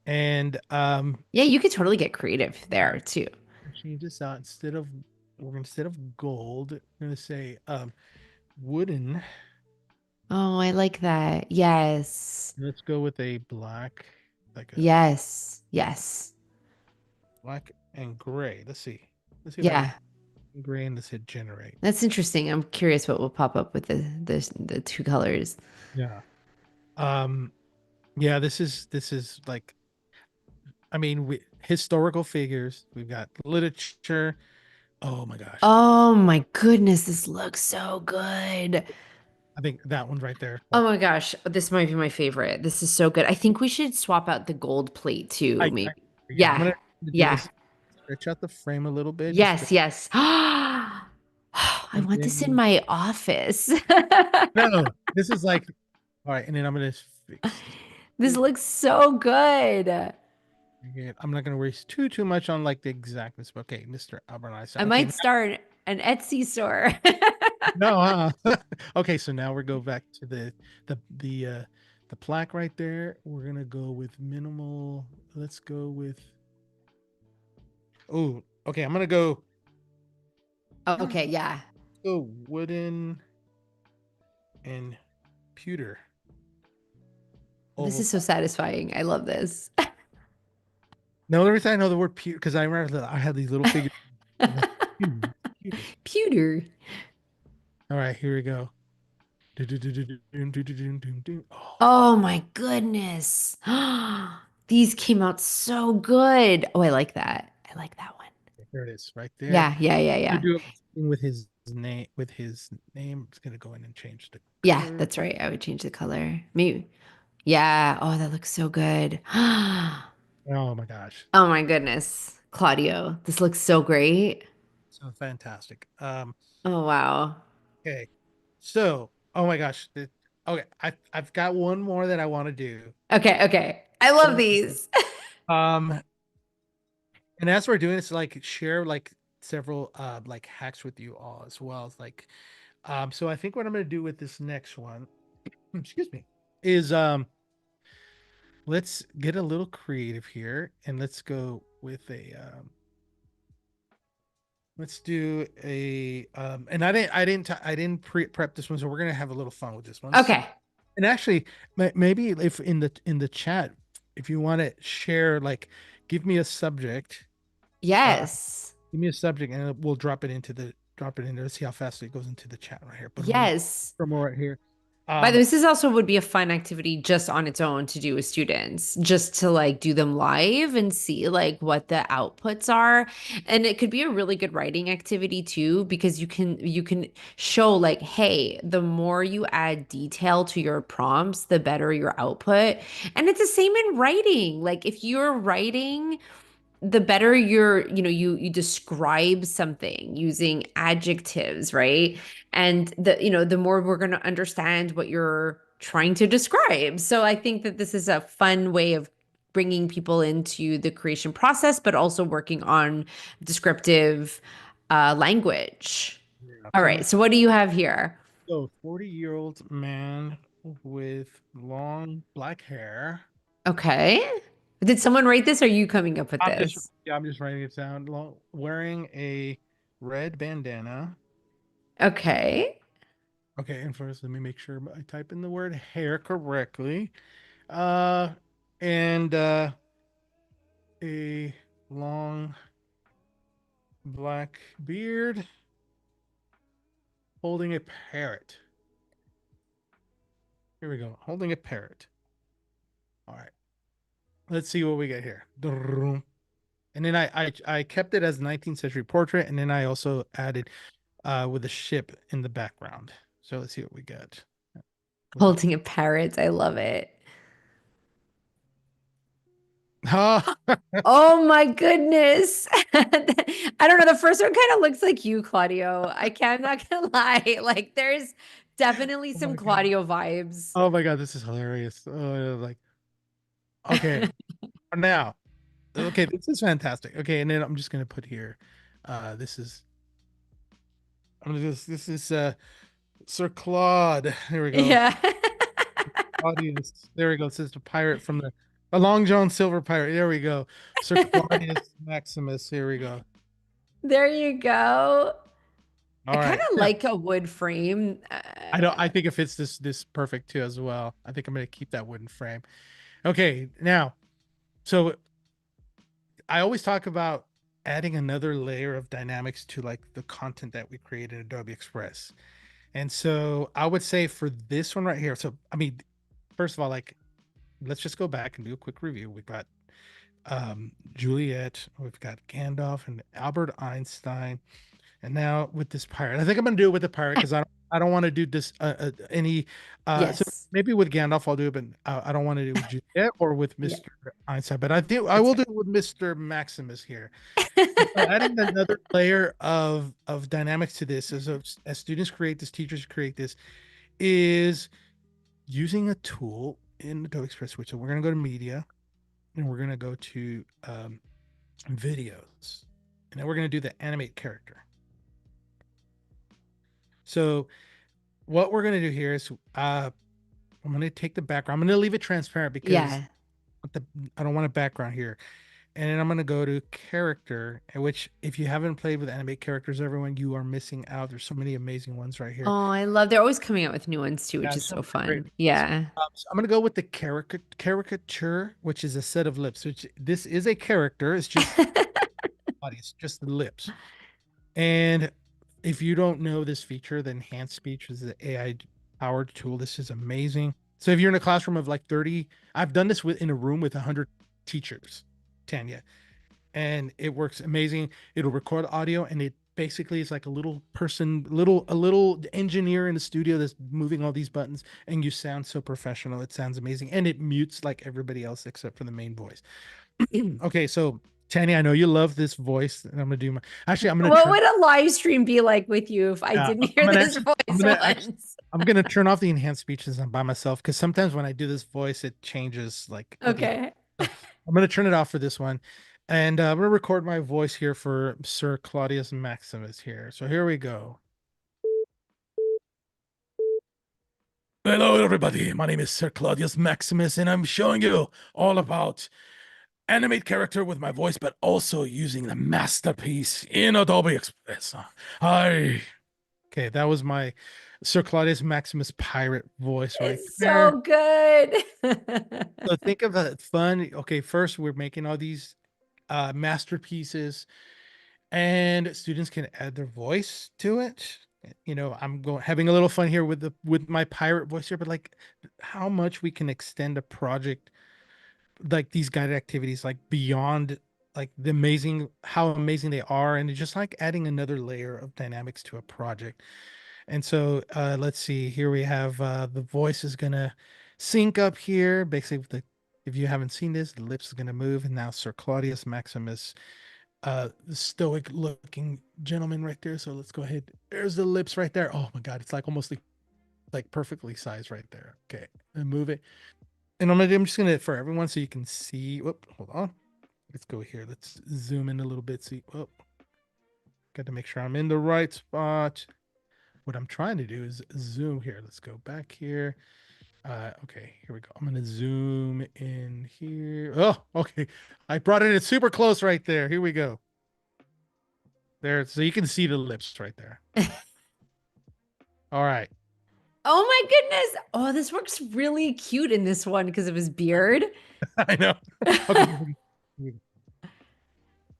Speaker 1: and
Speaker 2: Yeah, you could totally get creative
Speaker 1: all
Speaker 2: there
Speaker 1: right,
Speaker 2: too.
Speaker 1: change this out instead of gold, we're gonna say wooden.
Speaker 2: Oh, I like that. Yes.
Speaker 1: Let's go with a black, like a
Speaker 2: Yes. Yes.
Speaker 1: black and gray. Let's see. Let's see if I can
Speaker 2: Yeah.
Speaker 1: gray and let's hit generate.
Speaker 2: That's interesting. I'm curious what will pop up with the two colors.
Speaker 1: Yeah. Um, yeah, this is like I mean historical figures. We've got literature. Oh my gosh.
Speaker 2: Oh my goodness, this looks so good.
Speaker 1: I think that one right there.
Speaker 2: Oh
Speaker 1: Like
Speaker 2: my gosh, this might be my favorite. This is so good. I think we should swap out the gold plate too,
Speaker 1: I
Speaker 2: maybe.
Speaker 1: yeah, I'm
Speaker 2: Yeah.
Speaker 1: gonna do
Speaker 2: Yeah.
Speaker 1: is stretch out the frame a little bit, just
Speaker 2: Yes, yes. I
Speaker 1: and
Speaker 2: want this in
Speaker 1: then
Speaker 2: my office.
Speaker 1: no, this is like all right, and then I'm gonna fix
Speaker 2: This
Speaker 1: this.
Speaker 2: looks so good.
Speaker 1: Again, I'm not gonna waste too much on like the exactness. But okay, Mr. Albert Einstein.
Speaker 2: I
Speaker 1: Okay,
Speaker 2: might start an Etsy store.
Speaker 1: no, okay, so now we go back to the plaque right there. We're gonna go with minimal. Let's go with oh, okay, I'm gonna
Speaker 2: Okay, yeah.
Speaker 1: go wooden and pewter.
Speaker 2: This
Speaker 1: oval.
Speaker 2: is so satisfying. I love this.
Speaker 1: The only reason I know the word pewter because I remember that I had these little figures. I'm like, pewter.
Speaker 2: Pewter.
Speaker 1: All right, here we go. Oh,
Speaker 2: Oh my goodness. These came out so good. Oh, I like that. I like that one.
Speaker 1: there it is, right there.
Speaker 2: Yeah, yeah, yeah,
Speaker 1: To
Speaker 2: yeah.
Speaker 1: do it with his name, it's gonna go in and change the
Speaker 2: Yeah,
Speaker 1: color.
Speaker 2: that's right. I would change the color. Maybe. Yeah. Oh, that looks so good.
Speaker 1: Oh my gosh,
Speaker 2: Oh my goodness. Claudio, this looks so great.
Speaker 1: so fantastic.
Speaker 2: Oh, wow.
Speaker 1: Okay, so oh my gosh, okay, I've got one more that I want to do.
Speaker 2: Okay, okay. I love these.
Speaker 1: Um, and as we're doing this, like share like several like hacks with you all as well as like so I think what I'm gonna do with this next one, excuse me, is let's get a little creative here and let's go with a let's do a and I didn't prep this one, so we're gonna have a little fun with this one. So
Speaker 2: Okay.
Speaker 1: and actually maybe if in the chat if you want to share like give me a subject uh
Speaker 2: Yes.
Speaker 1: give me a subject and we'll drop it in there. Let's see how fast it goes into the chat right here. Boom,
Speaker 2: Yes.
Speaker 1: from right here.
Speaker 2: By the way,
Speaker 1: Um,
Speaker 2: this is also would be a fun activity just on its own to do with students, just to like do them live and see like what the outputs are. And it could be a really good writing activity too, because you can show like, hey, the more you add detail to your prompts, the better your output. And it's the same in writing. Like if you're writing the better you describe something using adjectives, right? And the more we're going to understand what you're trying to describe. So I think that this is a fun way of bringing people into the creation process, but also working on descriptive language.
Speaker 1: yeah,
Speaker 2: All
Speaker 1: so let me
Speaker 2: right, so what do you have here?
Speaker 1: go 40-year-old man with long black hair.
Speaker 2: Okay, did someone write this, or are you coming up with this?
Speaker 1: I'm just writing it down. Wearing a red bandana.
Speaker 2: Okay.
Speaker 1: Okay, and first let me make sure I type in the word hair correctly. Uh and a long black beard holding a parrot. Here we go. Holding a parrot. All right. Let's see what we get here. And then I kept it as 19th century portrait, and then I also added with a ship in the background. So let's see what we got with the
Speaker 2: Holding a parrot, I love it.
Speaker 1: oh,
Speaker 2: Oh my goodness. I don't know. The first one kind of looks like you, Claudio. I'm not gonna lie. Like there's definitely
Speaker 1: oh
Speaker 2: some
Speaker 1: my god.
Speaker 2: Claudio vibes.
Speaker 1: Oh my god, this is hilarious. Oh, like okay, now okay, this is fantastic. Okay, and then I'm just gonna put here this is I'm gonna this is Sir Claude. There we go.
Speaker 2: Yeah.
Speaker 1: Claudius. There we go. It says the pirate from the Long John Silver pirate. There we go. Sir Claudius Maximus. Here we go.
Speaker 2: There you go. I
Speaker 1: All
Speaker 2: kind
Speaker 1: right.
Speaker 2: of
Speaker 1: Now,
Speaker 2: like a wood frame.
Speaker 1: I think it fits this perfect too as well. I think I'm gonna keep that wooden frame. Okay, now so I always talk about adding another layer of dynamics to like the content that we create in Adobe Express. And so I would say for this one right here, so I mean, first of all, like let's just go back and do a quick review. We've got Juliet, we've got Gandalf and Albert Einstein, and now with this pirate, I think I'm gonna do it with the pirate because I don't want to do this any so
Speaker 2: Yes.
Speaker 1: maybe with Gandalf I'll do it, but I don't want to do it with Juliet or with
Speaker 2: Yeah,
Speaker 1: Mr. Einstein. But I think I
Speaker 2: that's
Speaker 1: will do it with Mr. Maximus here. So adding another layer of dynamics to this as students create this, teachers create this, is using a tool in Adobe Express. Which so we're gonna go to media and we're gonna go to videos, and then we're gonna do the animate character. So what we're gonna do here is I'm gonna take the background. I'm gonna leave it transparent because
Speaker 2: yeah.
Speaker 1: the I don't want a background here. And then I'm going to go to character, which if you haven't played with animate characters, everyone, you are missing out. There's so many amazing ones right here.
Speaker 2: Oh, I love they're always coming out with new ones too, which
Speaker 1: Yeah,
Speaker 2: is so
Speaker 1: some great
Speaker 2: fun.
Speaker 1: ones.
Speaker 2: Yeah.
Speaker 1: So I'm going to go with the caricature, which is a set of lips. Which this is a character. It's just body. It's just the lips. And if you don't know this feature, the enhanced speech is the AI powered tool. This is amazing. So if you're in a classroom of like 30, I've done this with in a room with 100 teachers, Tanya, and it works amazing. It'll record audio and it basically is like a little person, a little engineer in the studio that's moving all these buttons, and you sound so professional. It sounds amazing. And it mutes like everybody else except for the main voice. Okay, so Tanya, I know you love this voice, and I'm gonna do my actually I'm gonna
Speaker 2: What
Speaker 1: turn
Speaker 2: would a live stream be like with you if I didn't
Speaker 1: I'm
Speaker 2: hear
Speaker 1: gonna
Speaker 2: this
Speaker 1: actually I'm
Speaker 2: voice
Speaker 1: gonna actually
Speaker 2: once?
Speaker 1: I'm gonna turn off the enhanced speeches. I'm by myself because sometimes when I do this voice, it changes like ugly.
Speaker 2: Okay.
Speaker 1: So I'm gonna turn it off for this one, and I'm gonna record my voice here for Sir Claudius Maximus here. So here we go. Hello, everybody. My name is Sir Claudius Maximus, and I'm showing you all about animate character with my voice, but also using the masterpiece in Adobe Express. Hi. Okay, that was my Sir Claudius Maximus pirate voice right
Speaker 2: It's
Speaker 1: there.
Speaker 2: so good.
Speaker 1: So think of a fun. Okay, first we're making all these masterpieces, and students can add their voice to it. You know, I'm going having a little fun here with the with my pirate voice here, but like how much we can extend a project like these guided activities like beyond like the amazing how amazing they are, and it's just like adding another layer of dynamics to a project. And so let's see here we have the voice is gonna sync up here basically with the if you haven't seen this, the lips is gonna move, and now Sir Claudius Maximus, the stoic looking gentleman right there. So let's go ahead, there's the lips right there. Oh my god, it's like almost like perfectly sized right there. Okay, and move it. And I'm just gonna for everyone so you can see. Whoop, hold on. Let's go here. Let's zoom in a little bit. See, oh, got to make sure I'm in the right spot. What I'm trying to do is zoom here. Let's go back here. Okay, here we go. I'm gonna zoom in here. Oh, okay. I brought it in super close right there. Here we go. There, so you can see the lips right there. All right.
Speaker 2: Oh my goodness. Oh, this works really cute in this one because of his beard.
Speaker 1: I know. Okay.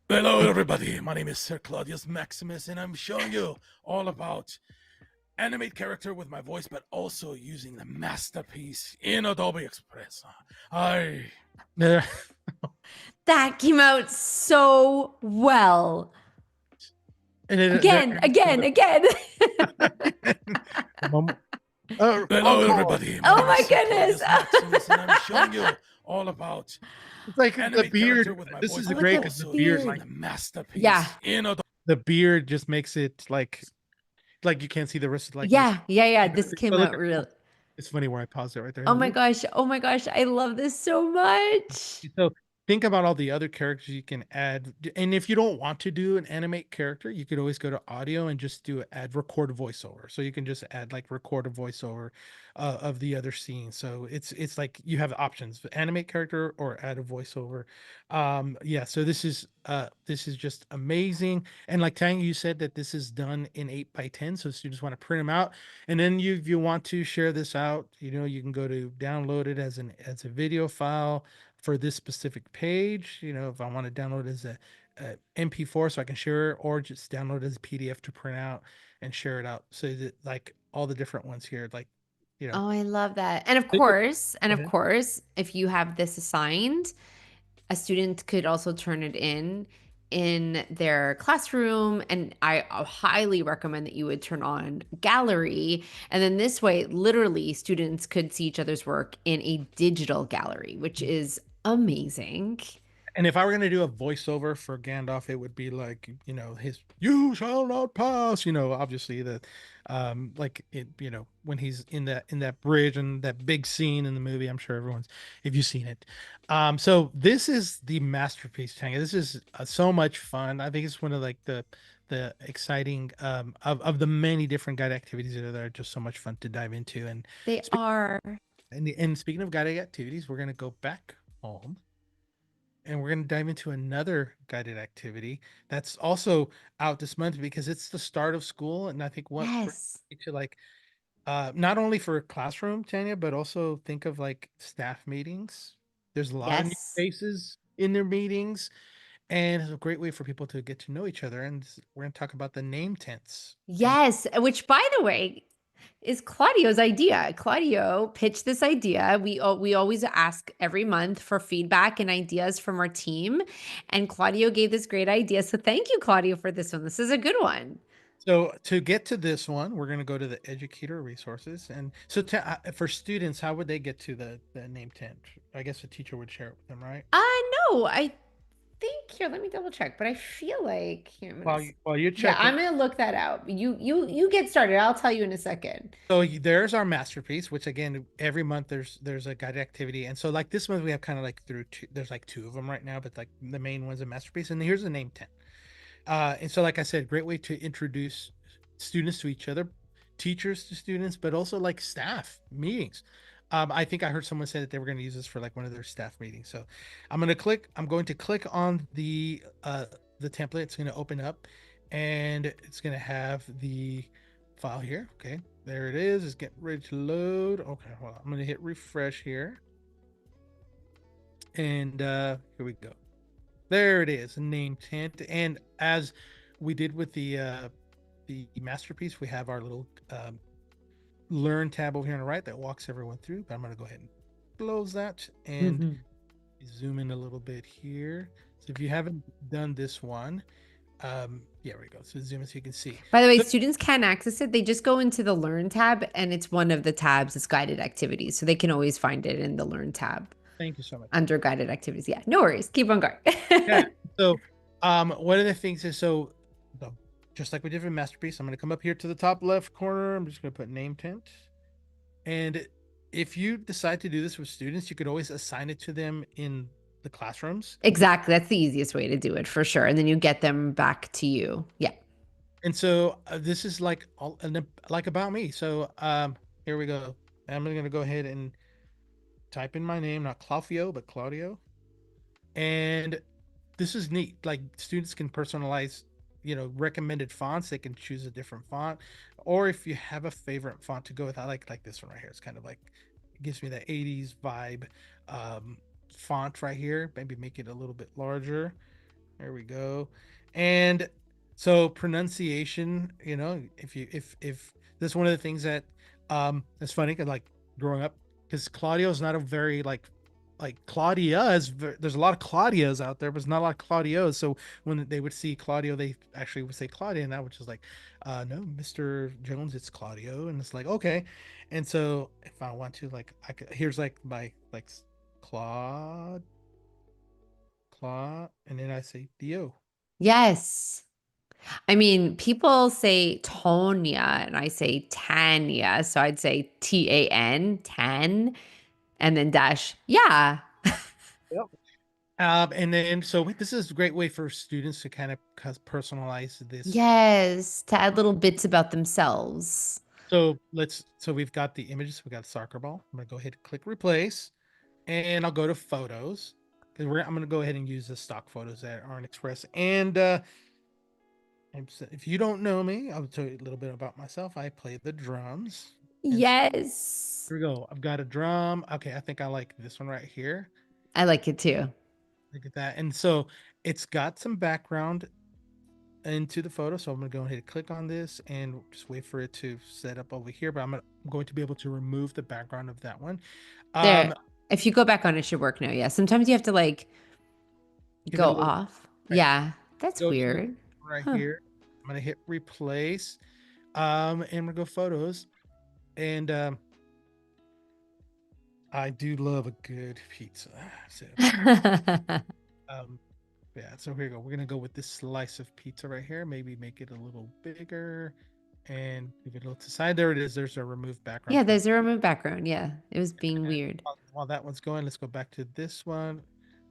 Speaker 1: Hello, everybody. My name is Sir Claudius Maximus, and I'm showing you all about animate character with my voice, but also using the masterpiece in Adobe Express. I. There.
Speaker 2: That came out so well.
Speaker 1: And then
Speaker 2: Again, again, again.
Speaker 1: Mom- Hello,
Speaker 2: Oh,
Speaker 1: everybody. My
Speaker 2: oh
Speaker 1: name is
Speaker 2: my
Speaker 1: Sir
Speaker 2: goodness.
Speaker 1: Claudius Maximus, and I'm showing you all about it's like the
Speaker 2: Animate
Speaker 1: beard.
Speaker 2: with my
Speaker 1: This
Speaker 2: voice,
Speaker 1: is
Speaker 2: oh, with
Speaker 1: great
Speaker 2: the
Speaker 1: because the beard,
Speaker 2: beard.
Speaker 1: like the masterpiece.
Speaker 2: Yeah.
Speaker 1: In the beard, just makes it like you can't see the rest of like
Speaker 2: Yeah. Yeah. Yeah. This
Speaker 1: so
Speaker 2: came
Speaker 1: look
Speaker 2: out
Speaker 1: at
Speaker 2: real.
Speaker 1: it's funny where I paused it right there.
Speaker 2: Oh my gosh. Oh my gosh. I love this so much.
Speaker 1: So think about all the other characters you can add. And if you don't want to do an animate character, you could always go to audio and just do add record voiceover. So you can just add like record a voiceover of the other scene. So it's like you have options, animate character or add a voiceover. Yeah, so this is just amazing. And like Tang, you said that this is done in 8 by 10. So students want to print them out. And then you if you want to share this out, you know, you can go to download it as a video file for this specific page. You know, if I want to download it as a MP4 so I can share it, or just download it as a PDF to print out and share it out. So that like all the different ones here, like, you know,
Speaker 2: Oh, I love that. And
Speaker 1: go
Speaker 2: of
Speaker 1: ahead.
Speaker 2: course, if you have this assigned, a student could also turn it in their classroom, and I highly recommend that you would turn on gallery, and then this way literally students could see each other's work in a digital gallery, which is amazing.
Speaker 1: And if I were going to do a voiceover for Gandalf, it would be like, you know, his "You shall not pass." You know, obviously the, like it, you know, when he's in that bridge and that big scene in the movie. I'm sure everyone's, if you've seen it. So this is the masterpiece, Tanga. This is so much fun. I think it's one of like the exciting of the many different guide activities that are just so much fun to dive into. And
Speaker 2: They are.
Speaker 1: and speaking of guided activities, we're gonna go back home and we're going to dive into another guided activity that's also out this month because it's the start of school. And I think what great
Speaker 2: Yes.
Speaker 1: way to like not only for a classroom, Tanya, but also think of like staff meetings. There's a lot of new
Speaker 2: Yes.
Speaker 1: faces in their meetings, and it's a great way for people to get to know each other. And we're going to talk about the name tents. And
Speaker 2: Yes, which by the way is Claudio's idea. Claudio pitched this idea. We always ask every month for feedback and ideas from our team, and Claudio gave this great idea. So thank you, Claudio, for this one. This is a good one.
Speaker 1: so to get to this one, we're going to go to the educator resources. And so for students, how would they get to the name tent? I guess a teacher would share it with them, right?
Speaker 2: Uh no, I think here, let me double check, but I feel like here
Speaker 1: While you're
Speaker 2: yeah,
Speaker 1: checking,
Speaker 2: I'm gonna look that out. You get started. I'll tell you in a second.
Speaker 1: so there's our masterpiece, which again, every month there's a guided activity. And so like this month we have kind of like through two, there's like two of them right now, but like the main one's a masterpiece. And here's the name tent. And so, like I said, great way to introduce students to each other, teachers to students, but also like staff meetings. I think I heard someone say that they were going to use this for like one of their staff meetings. So I'm going to click on the template. It's going to open up and it's going to have the file here. Okay. There it is. It's getting ready to load. Okay. Well, I'm going to hit refresh here. And here we go. There it is, name tent. And as we did with the masterpiece, we have our little learn tab over here on the right that walks everyone through. But I'm going to go ahead and close that and
Speaker 2: Mhm.
Speaker 1: zoom in a little bit here. So if you haven't done this one, yeah, there we go. So zoom in so you can see.
Speaker 2: By the way,
Speaker 1: So
Speaker 2: students can access it. They just go into the Learn tab, and it's one of the tabs. It's guided activities, so they can always find it in the Learn tab
Speaker 1: thank you so much.
Speaker 2: under guided activities. Yeah, no worries. Keep on going.
Speaker 1: Yeah. So one of the things is the, just like we did with masterpiece, I'm going to come up here to the top left corner. I'm just going to put name tent. And if you decide to do this with students, you could always assign it to them in the classrooms.
Speaker 2: Exactly. That's the easiest way to do it for sure. And then you get them back to you. Yeah.
Speaker 1: And so this is like like about me. So here we go. I'm going to go ahead and type in my name, not Claudio, but Claudio. And this is neat. Like students can personalize, recommended fonts. They can choose a different font, or if you have a favorite font to go with, I like this one right here. It's kind of like it gives me that 80s vibe font right here. Maybe make it a little bit larger. There we go. And so pronunciation, if this is one of the things that it's funny because like growing up, because Claudio is not a very like Claudia there's a lot of Claudias out there, but there's not a lot of Claudios. So when they would see Claudio, they actually would say Claudia, and that was just like, no, Mr. Jones, it's Claudio, and it's like okay. And so if I want to like, here's like my like Claude, and then I say Dio.
Speaker 2: Yes. I mean, people say Tonya and I say Tanya. So I'd say TAN, Tan, and then dash. Yeah.
Speaker 1: Yep. And then so this is a great way for students to kind of personalize this.
Speaker 2: Yes. To add little bits about themselves.
Speaker 1: So we've got the images, we got a soccer ball. I'm gonna go ahead and click replace, and I'll go to photos because I'm gonna go ahead and use the stock photos that aren't Express. And if you don't know me, I'll tell you a little bit about myself. I play the drums, and so
Speaker 2: Yes.
Speaker 1: here we go. I've got a drum. Okay, I think I like this one right here.
Speaker 2: I like it too.
Speaker 1: Look at that. And so it's got some background into the photo. So I'm going to go ahead and click on this and just wait for it to set up over here. But I'm going to be able to remove the background of that one.
Speaker 2: There.
Speaker 1: Um,
Speaker 2: If you go back on, it should work now. Yeah. Sometimes you have to like
Speaker 1: Give it a
Speaker 2: go
Speaker 1: little,
Speaker 2: off.
Speaker 1: right.
Speaker 2: Yeah. That's
Speaker 1: Go to
Speaker 2: weird.
Speaker 1: right
Speaker 2: Huh.
Speaker 1: here. I'm going to hit replace. And we're going to go photos. And I do love a good pizza. So, um, yeah, so here we go. We're gonna go with this slice of pizza right here. Maybe make it a little bigger and move it a little to the side. There it is. There's a remove background
Speaker 2: Yeah,
Speaker 1: for
Speaker 2: there's a removed background. Yeah. It was being
Speaker 1: and
Speaker 2: weird.
Speaker 1: while that one's going, let's go back to this one.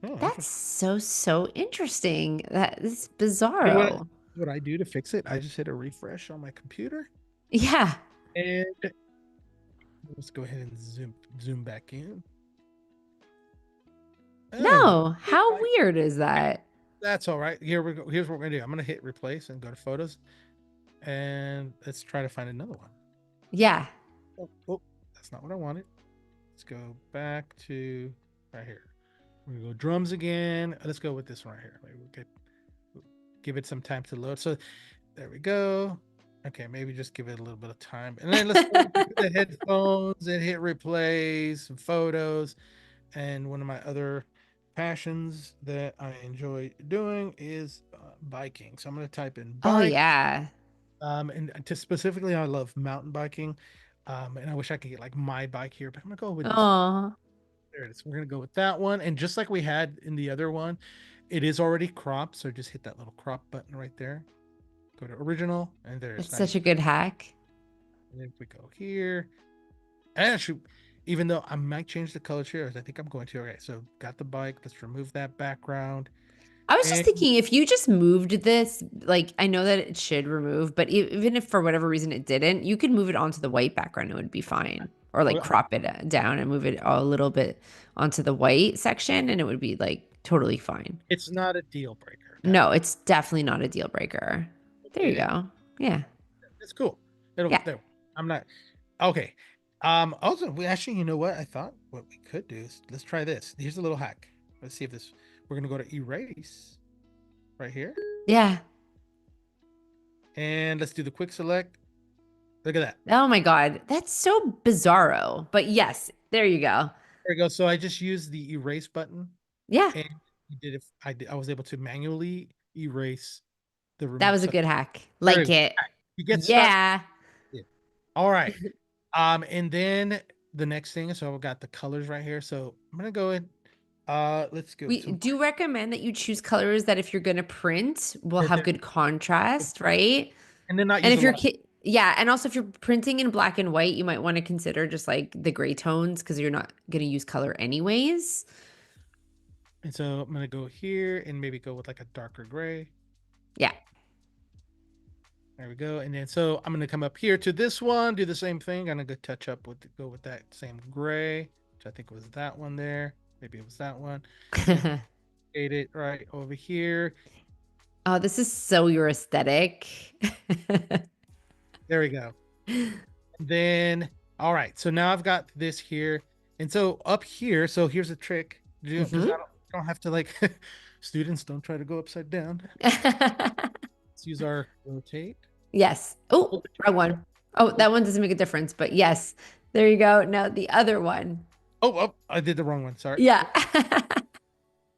Speaker 1: Oh,
Speaker 2: That's
Speaker 1: interesting.
Speaker 2: so interesting. That is
Speaker 1: You know
Speaker 2: bizarro.
Speaker 1: what I do to fix it? I just hit a refresh on my computer
Speaker 2: Yeah.
Speaker 1: and let's go ahead and zoom back in. Not
Speaker 2: No,
Speaker 1: it,
Speaker 2: how
Speaker 1: right?
Speaker 2: weird is that?
Speaker 1: That's all right. Here we go. Here's what we're gonna do. I'm gonna hit replace and go to photos, and let's try to find another one.
Speaker 2: Yeah.
Speaker 1: Oh, that's not what I wanted. Let's go back to right here. We're gonna go drums again. Let's go with this one right here. Maybe we'll give it some time to load. So there we go. Okay, maybe just give it a little bit of time. And then let's go to the headphones and hit replay, some photos. And one of my other passions that I enjoy doing is biking. So I'm going to type in
Speaker 2: Oh,
Speaker 1: bike.
Speaker 2: yeah.
Speaker 1: And to specifically, I love mountain biking. And I wish I could get like my bike here, but I'm going to go with this one.
Speaker 2: Oh,
Speaker 1: There it is. We're going to go with that one. And just like we had in the other one, it is already cropped. So just hit that little crop button right there. Go to original, and there's
Speaker 2: that's
Speaker 1: not
Speaker 2: such
Speaker 1: even.
Speaker 2: a good hack.
Speaker 1: And if we go here, and shoot, even though I might change the color here, as I think I'm going to. Okay, so got the bike. Let's remove that background.
Speaker 2: I was just
Speaker 1: And
Speaker 2: thinking if you just moved this, like I know that it should remove, but even if for whatever reason it didn't, you could move it onto the white background. It would be fine. Or like
Speaker 1: well,
Speaker 2: crop it down and move it a little bit onto the white section and it would be like totally fine.
Speaker 1: it's not a deal breaker. That
Speaker 2: No, it's definitely not a deal breaker. There you
Speaker 1: it is.
Speaker 2: go. Yeah.
Speaker 1: It's cool. It'll.
Speaker 2: Yeah.
Speaker 1: There. I'm not. Okay. Also, we actually, you know what? I thought what we could do is let's try this. Here's a little hack. Let's see if this. We're gonna go to erase right here,
Speaker 2: Yeah.
Speaker 1: and let's do the quick select. Look at that.
Speaker 2: Oh my God. That's so bizarro. But yes, there you go.
Speaker 1: There we go. So I just used the erase button,
Speaker 2: Yeah.
Speaker 1: and we did it. I was able to manually erase the
Speaker 2: That
Speaker 1: remove.
Speaker 2: was a
Speaker 1: So
Speaker 2: good hack.
Speaker 1: there we
Speaker 2: Like
Speaker 1: go.
Speaker 2: it.
Speaker 1: You get stuck.
Speaker 2: Yeah.
Speaker 1: Yeah. All right. And then the next thing, so I've got the colors right here. So I'm gonna go in. Let's go
Speaker 2: We
Speaker 1: to
Speaker 2: do recommend that you choose colors that if you're going to print will have
Speaker 1: they're-
Speaker 2: good contrast, right?
Speaker 1: and then not
Speaker 2: And
Speaker 1: use
Speaker 2: if
Speaker 1: a
Speaker 2: you're
Speaker 1: lot.
Speaker 2: ki yeah, and also if you're printing in black and white, you might want to consider just like the gray tones because you're not going to use color anyways.
Speaker 1: And so I'm gonna go here and maybe go with like a darker gray.
Speaker 2: Yeah.
Speaker 1: There we go. And then so I'm gonna come up here to this one, do the same thing. I'm gonna go touch up with go with that same gray, which I think was that one there. Maybe it was that one. And date it right over here.
Speaker 2: Oh, this is so your aesthetic.
Speaker 1: There we go. And then all right, so now I've got this here. And so up here, so here's a trick. Just
Speaker 2: Mhm.
Speaker 1: I don't have to like students don't try to go upside down. Let's use our rotate.
Speaker 2: Yes. Oh, wrong one. Oh, that one doesn't make a difference, but yes. There you go. Now the other one.
Speaker 1: Oh, I did the wrong one. Sorry.
Speaker 2: Yeah.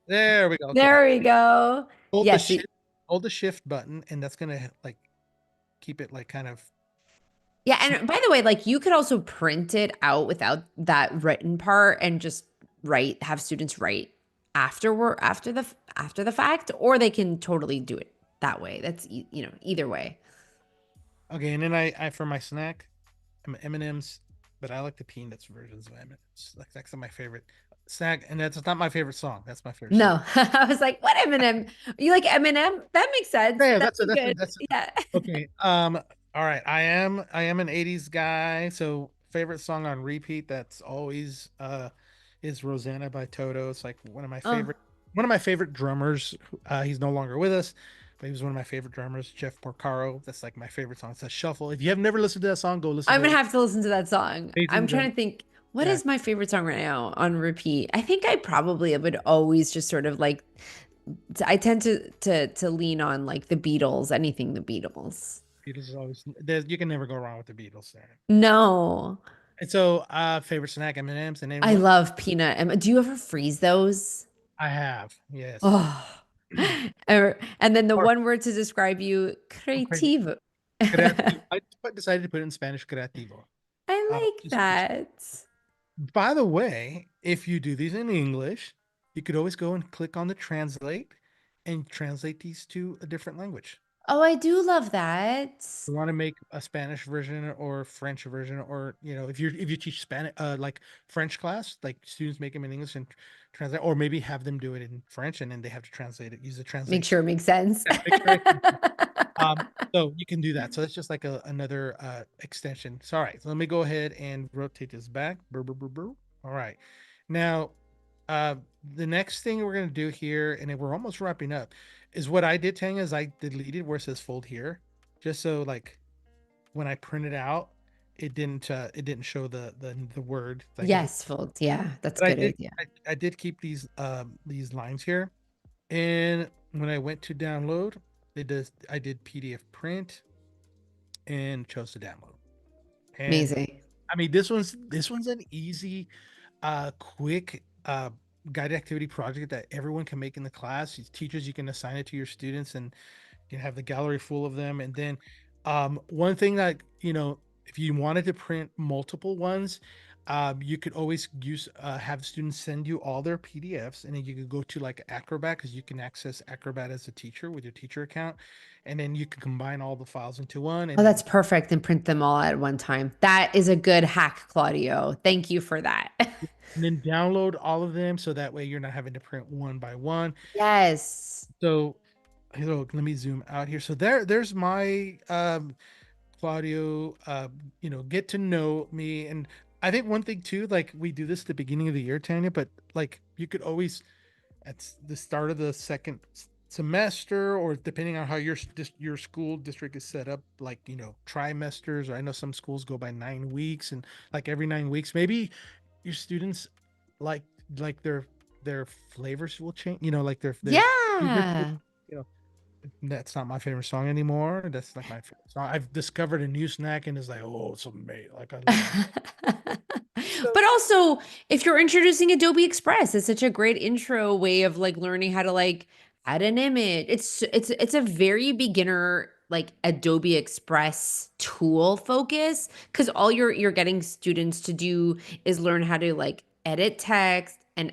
Speaker 1: There we go. Okay.
Speaker 2: There we go.
Speaker 1: Hold the
Speaker 2: Yes. See,
Speaker 1: shift, hold the shift button, and that's gonna like keep it like kind of
Speaker 2: yeah, and by the way, like you could also print it out without that written part and just have students write after the fact, or they can totally do it that way. That's either way.
Speaker 1: okay. And then I for my snack, I'm M&M's, but I like the peanuts versions of M&M's. Like that's my favorite snack, and that's not my favorite song. That's my favorite song.
Speaker 2: No, I was like, what Eminem? You like Eminem? That makes sense.
Speaker 1: Yeah,
Speaker 2: That's
Speaker 1: that's
Speaker 2: good.
Speaker 1: that's
Speaker 2: Yeah.
Speaker 1: okay. All right. I am an 80s guy, so favorite song on repeat that's always is Rosanna by Toto. It's like
Speaker 2: Oh,
Speaker 1: one of my favorite drummers. He's no longer with us, but he was one of my favorite drummers, Jeff Porcaro. That's like my favorite song. It's a shuffle. If you have never listened to that song, go listen
Speaker 2: I'm
Speaker 1: to
Speaker 2: gonna
Speaker 1: it.
Speaker 2: have to listen to that song. I'm
Speaker 1: Amazing
Speaker 2: trying
Speaker 1: drum.
Speaker 2: to think, what
Speaker 1: Yeah,
Speaker 2: is my favorite song right now on repeat? I think I probably would always just sort of like I tend to lean on like the Beatles, anything the Beatles.
Speaker 1: Beatles is always you can never go wrong with the Beatles there.
Speaker 2: No,
Speaker 1: And so favorite snack M&Ms, and then
Speaker 2: I
Speaker 1: one
Speaker 2: love peanut. Do you ever freeze those?
Speaker 1: I have, yes.
Speaker 2: Oh, and then the
Speaker 1: Or
Speaker 2: one word to describe you,
Speaker 1: I'm crazy.
Speaker 2: creativo.
Speaker 1: Creativo.
Speaker 2: I
Speaker 1: I decided to put it in Spanish, creativo.
Speaker 2: like
Speaker 1: Which,
Speaker 2: that.
Speaker 1: by the way, if you do these in English, you could always go and click on the translate and translate these to a different language.
Speaker 2: Oh, I do love that.
Speaker 1: You want to make a Spanish version or French version, or if you teach Spanish, like French class, like students make them in English and translate, or maybe have them do it in French and then they have to translate it, use the
Speaker 2: Make
Speaker 1: translate.
Speaker 2: sure it makes sense.
Speaker 1: Yeah, make sure. So you can do that. So that's just like another extension. So all right, so let me go ahead and rotate this back. Brr, brr, brr, brr. All right. Now Uh, the next thing we're gonna do here, and then we're almost wrapping up, is what I did, Tanya, is I deleted where it says fold here, just so like when I print it out, it didn't show the word like it.
Speaker 2: Yes, fold. Yeah, that's a
Speaker 1: But
Speaker 2: good idea.
Speaker 1: I did keep these lines here, and when I went to download, it does I did PDF print and chose to download. And
Speaker 2: Amazing.
Speaker 1: I mean, this one's an easy, quick, guided activity project that everyone can make in the class. Teachers, you can assign it to your students, and you have the gallery full of them. And then, one thing that if you wanted to print multiple ones, you could always use have students send you all their PDFs, and then you could go to like Acrobat because you can access Acrobat as a teacher with your teacher account, and then you can combine all the files into one,
Speaker 2: Oh,
Speaker 1: and
Speaker 2: that's perfect. And print them all at one time. That is a good hack, Claudio. Thank you for that.
Speaker 1: then download all of them so that way you're not having to print one by one.
Speaker 2: Yes.
Speaker 1: So, let me zoom out here. So there's my Claudio, get to know me. And I think one thing too, like we do this at the beginning of the year, Tanya, but like you could always at the start of the second semester, or depending on how your school district is set up, like trimesters, or I know some schools go by 9 weeks, and like every 9 weeks, maybe your students like like their flavors will change, like their favorite,
Speaker 2: Yeah.
Speaker 1: you know that's not my favorite song anymore. That's like my favorite song. I've discovered a new snack, and it's like, oh, it's amazing. Like I love it. So
Speaker 2: But also, if you're introducing Adobe Express, it's such a great intro way of like learning how to like add an image. It's a very beginner like Adobe Express tool focus because all you're getting students to do is learn how to like edit text and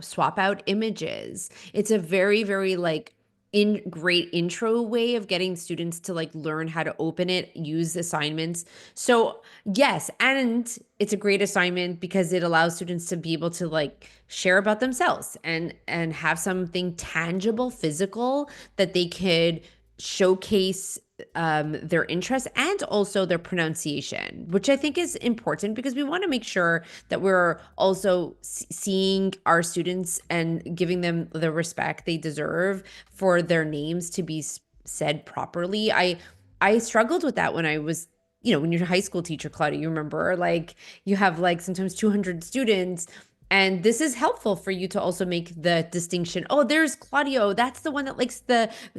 Speaker 2: swap out images. It's a very like in great intro way of getting students to like learn how to open it, use assignments. So yes, and it's a great assignment because it allows students to be able to like share about themselves and have something tangible, physical that they could showcase their interests and also their pronunciation, which I think is important because we want to make sure that we're also seeing our students and giving them the respect they deserve for their names to be said properly. I struggled with that when I was when you're a high school teacher, Claudia, you remember like you have like sometimes 200 students. And this is helpful for you to also make the distinction. Oh, there's Claudio. That's the one that likes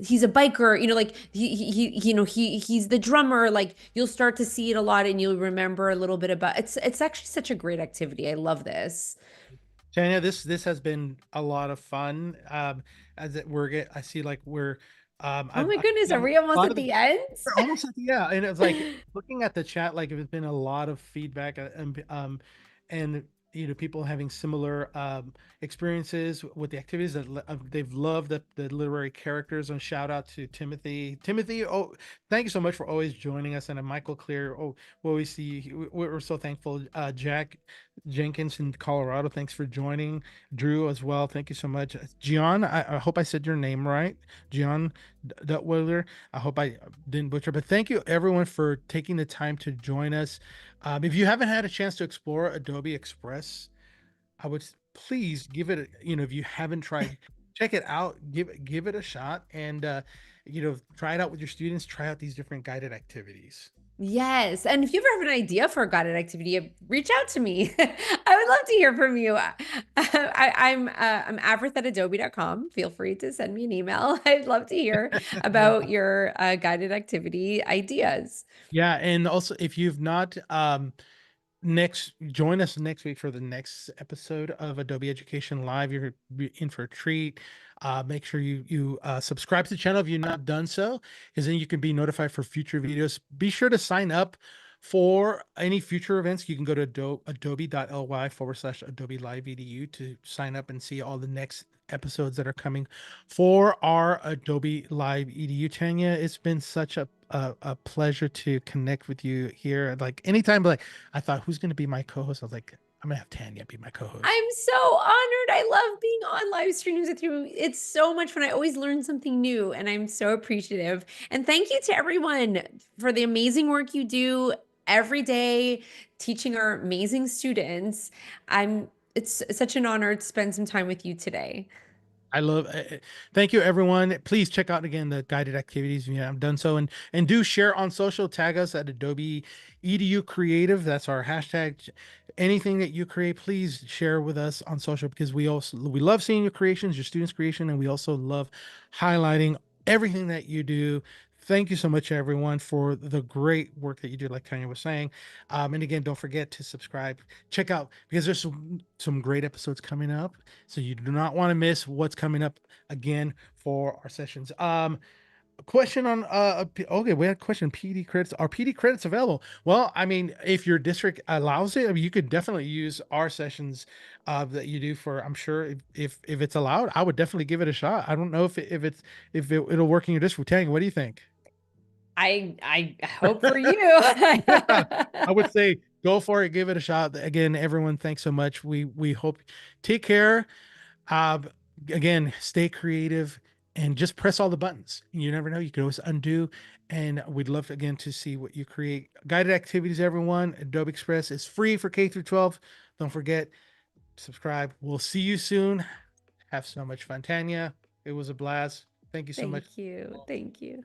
Speaker 2: he's a biker, like he's the drummer. Like you'll start to see it a lot and you'll remember a little bit about it's actually such a great activity. I love this.
Speaker 1: Tanya, this has been a lot of fun. As it we're get, I see like we're,
Speaker 2: Oh my
Speaker 1: I've
Speaker 2: goodness, are
Speaker 1: gotten
Speaker 2: we
Speaker 1: a
Speaker 2: almost
Speaker 1: lot
Speaker 2: at
Speaker 1: of the
Speaker 2: the end?
Speaker 1: we're almost at the, yeah, and it's like looking at the chat, like there's been a lot of feedback, and people having similar experiences with the activities that they've loved the literary characters. And shout out to Timothy. Oh, thank you so much for always joining us. And Michael Clear. Oh, we always see. We're so thankful. Jack Jenkins in Colorado. Thanks for joining. Drew as well. Thank you so much. Gian, I hope I said your name right. Gian Duttweiler. I hope I didn't butcher, but thank you everyone for taking the time to join us. If you haven't had a chance to explore Adobe Express, I would please give it, if you haven't tried, check it out, give it a shot, and try it out with your students, try out these different guided activities.
Speaker 2: Yes. And if you ever have an idea for a guided activity, reach out to me. I would love to hear from you. I'm Avrith at adobe.com. Feel free to send me an email. I'd love to hear about your guided activity ideas.
Speaker 1: Yeah, and also if you've not, next join us next week for the next episode of Adobe Education Live. You're in for a treat. Make sure you subscribe to the channel if you've not done so, because then you can be notified for future videos. Be sure to sign up for any future events. You can go to adobe.ly/Adobe Live EDU to sign up and see all the next episodes that are coming for our Adobe Live EDU. Tanya, it's been such a pleasure to connect with you here. Like anytime, like I thought, who's going to be my co-host? I was like, I'm gonna have Tanya be my co-host.
Speaker 2: I'm so honored. I love being on live streams with you. It's so much fun. I always learn something new, and I'm so appreciative. And thank you to everyone for the amazing work you do every day teaching our amazing students. I'm It's such an honor to spend some time with you today.
Speaker 1: I love. Thank you, everyone. Please check out again the guided activities if you haven't done so, and do share on social. Tag us at Adobe Edu Creative. That's our hashtag. Anything that you create, please share with us on social because we love seeing your creations, your students' creation, and we also love highlighting everything that you do. Thank you so much, everyone, for the great work that you do, like Tanya was saying. And again, don't forget to subscribe. Check out because there's some great episodes coming up. So you do not want to miss what's coming up again for our sessions. A question on okay, we had a question. PD credits, are PD credits available? Well, I mean, if your district allows it, I mean, you could definitely use our sessions that you do for, I'm sure if it's allowed, I would definitely give it a shot. I don't know it'll work in your district. Tang, what do you think?
Speaker 2: I hope for you.
Speaker 1: Yeah, I would say go for it, give it a shot. Again, everyone, thanks so much. We hope, take care. Uh, Again, stay creative and just press all the buttons. You never know. You can always undo. And we'd love again to see what you create. Guided activities, everyone. Adobe Express is free for K through 12. Don't forget, subscribe. We'll see you soon. Have so much fun, Tanya. It was a blast. Thank you so much.
Speaker 2: Thank you. Thank you.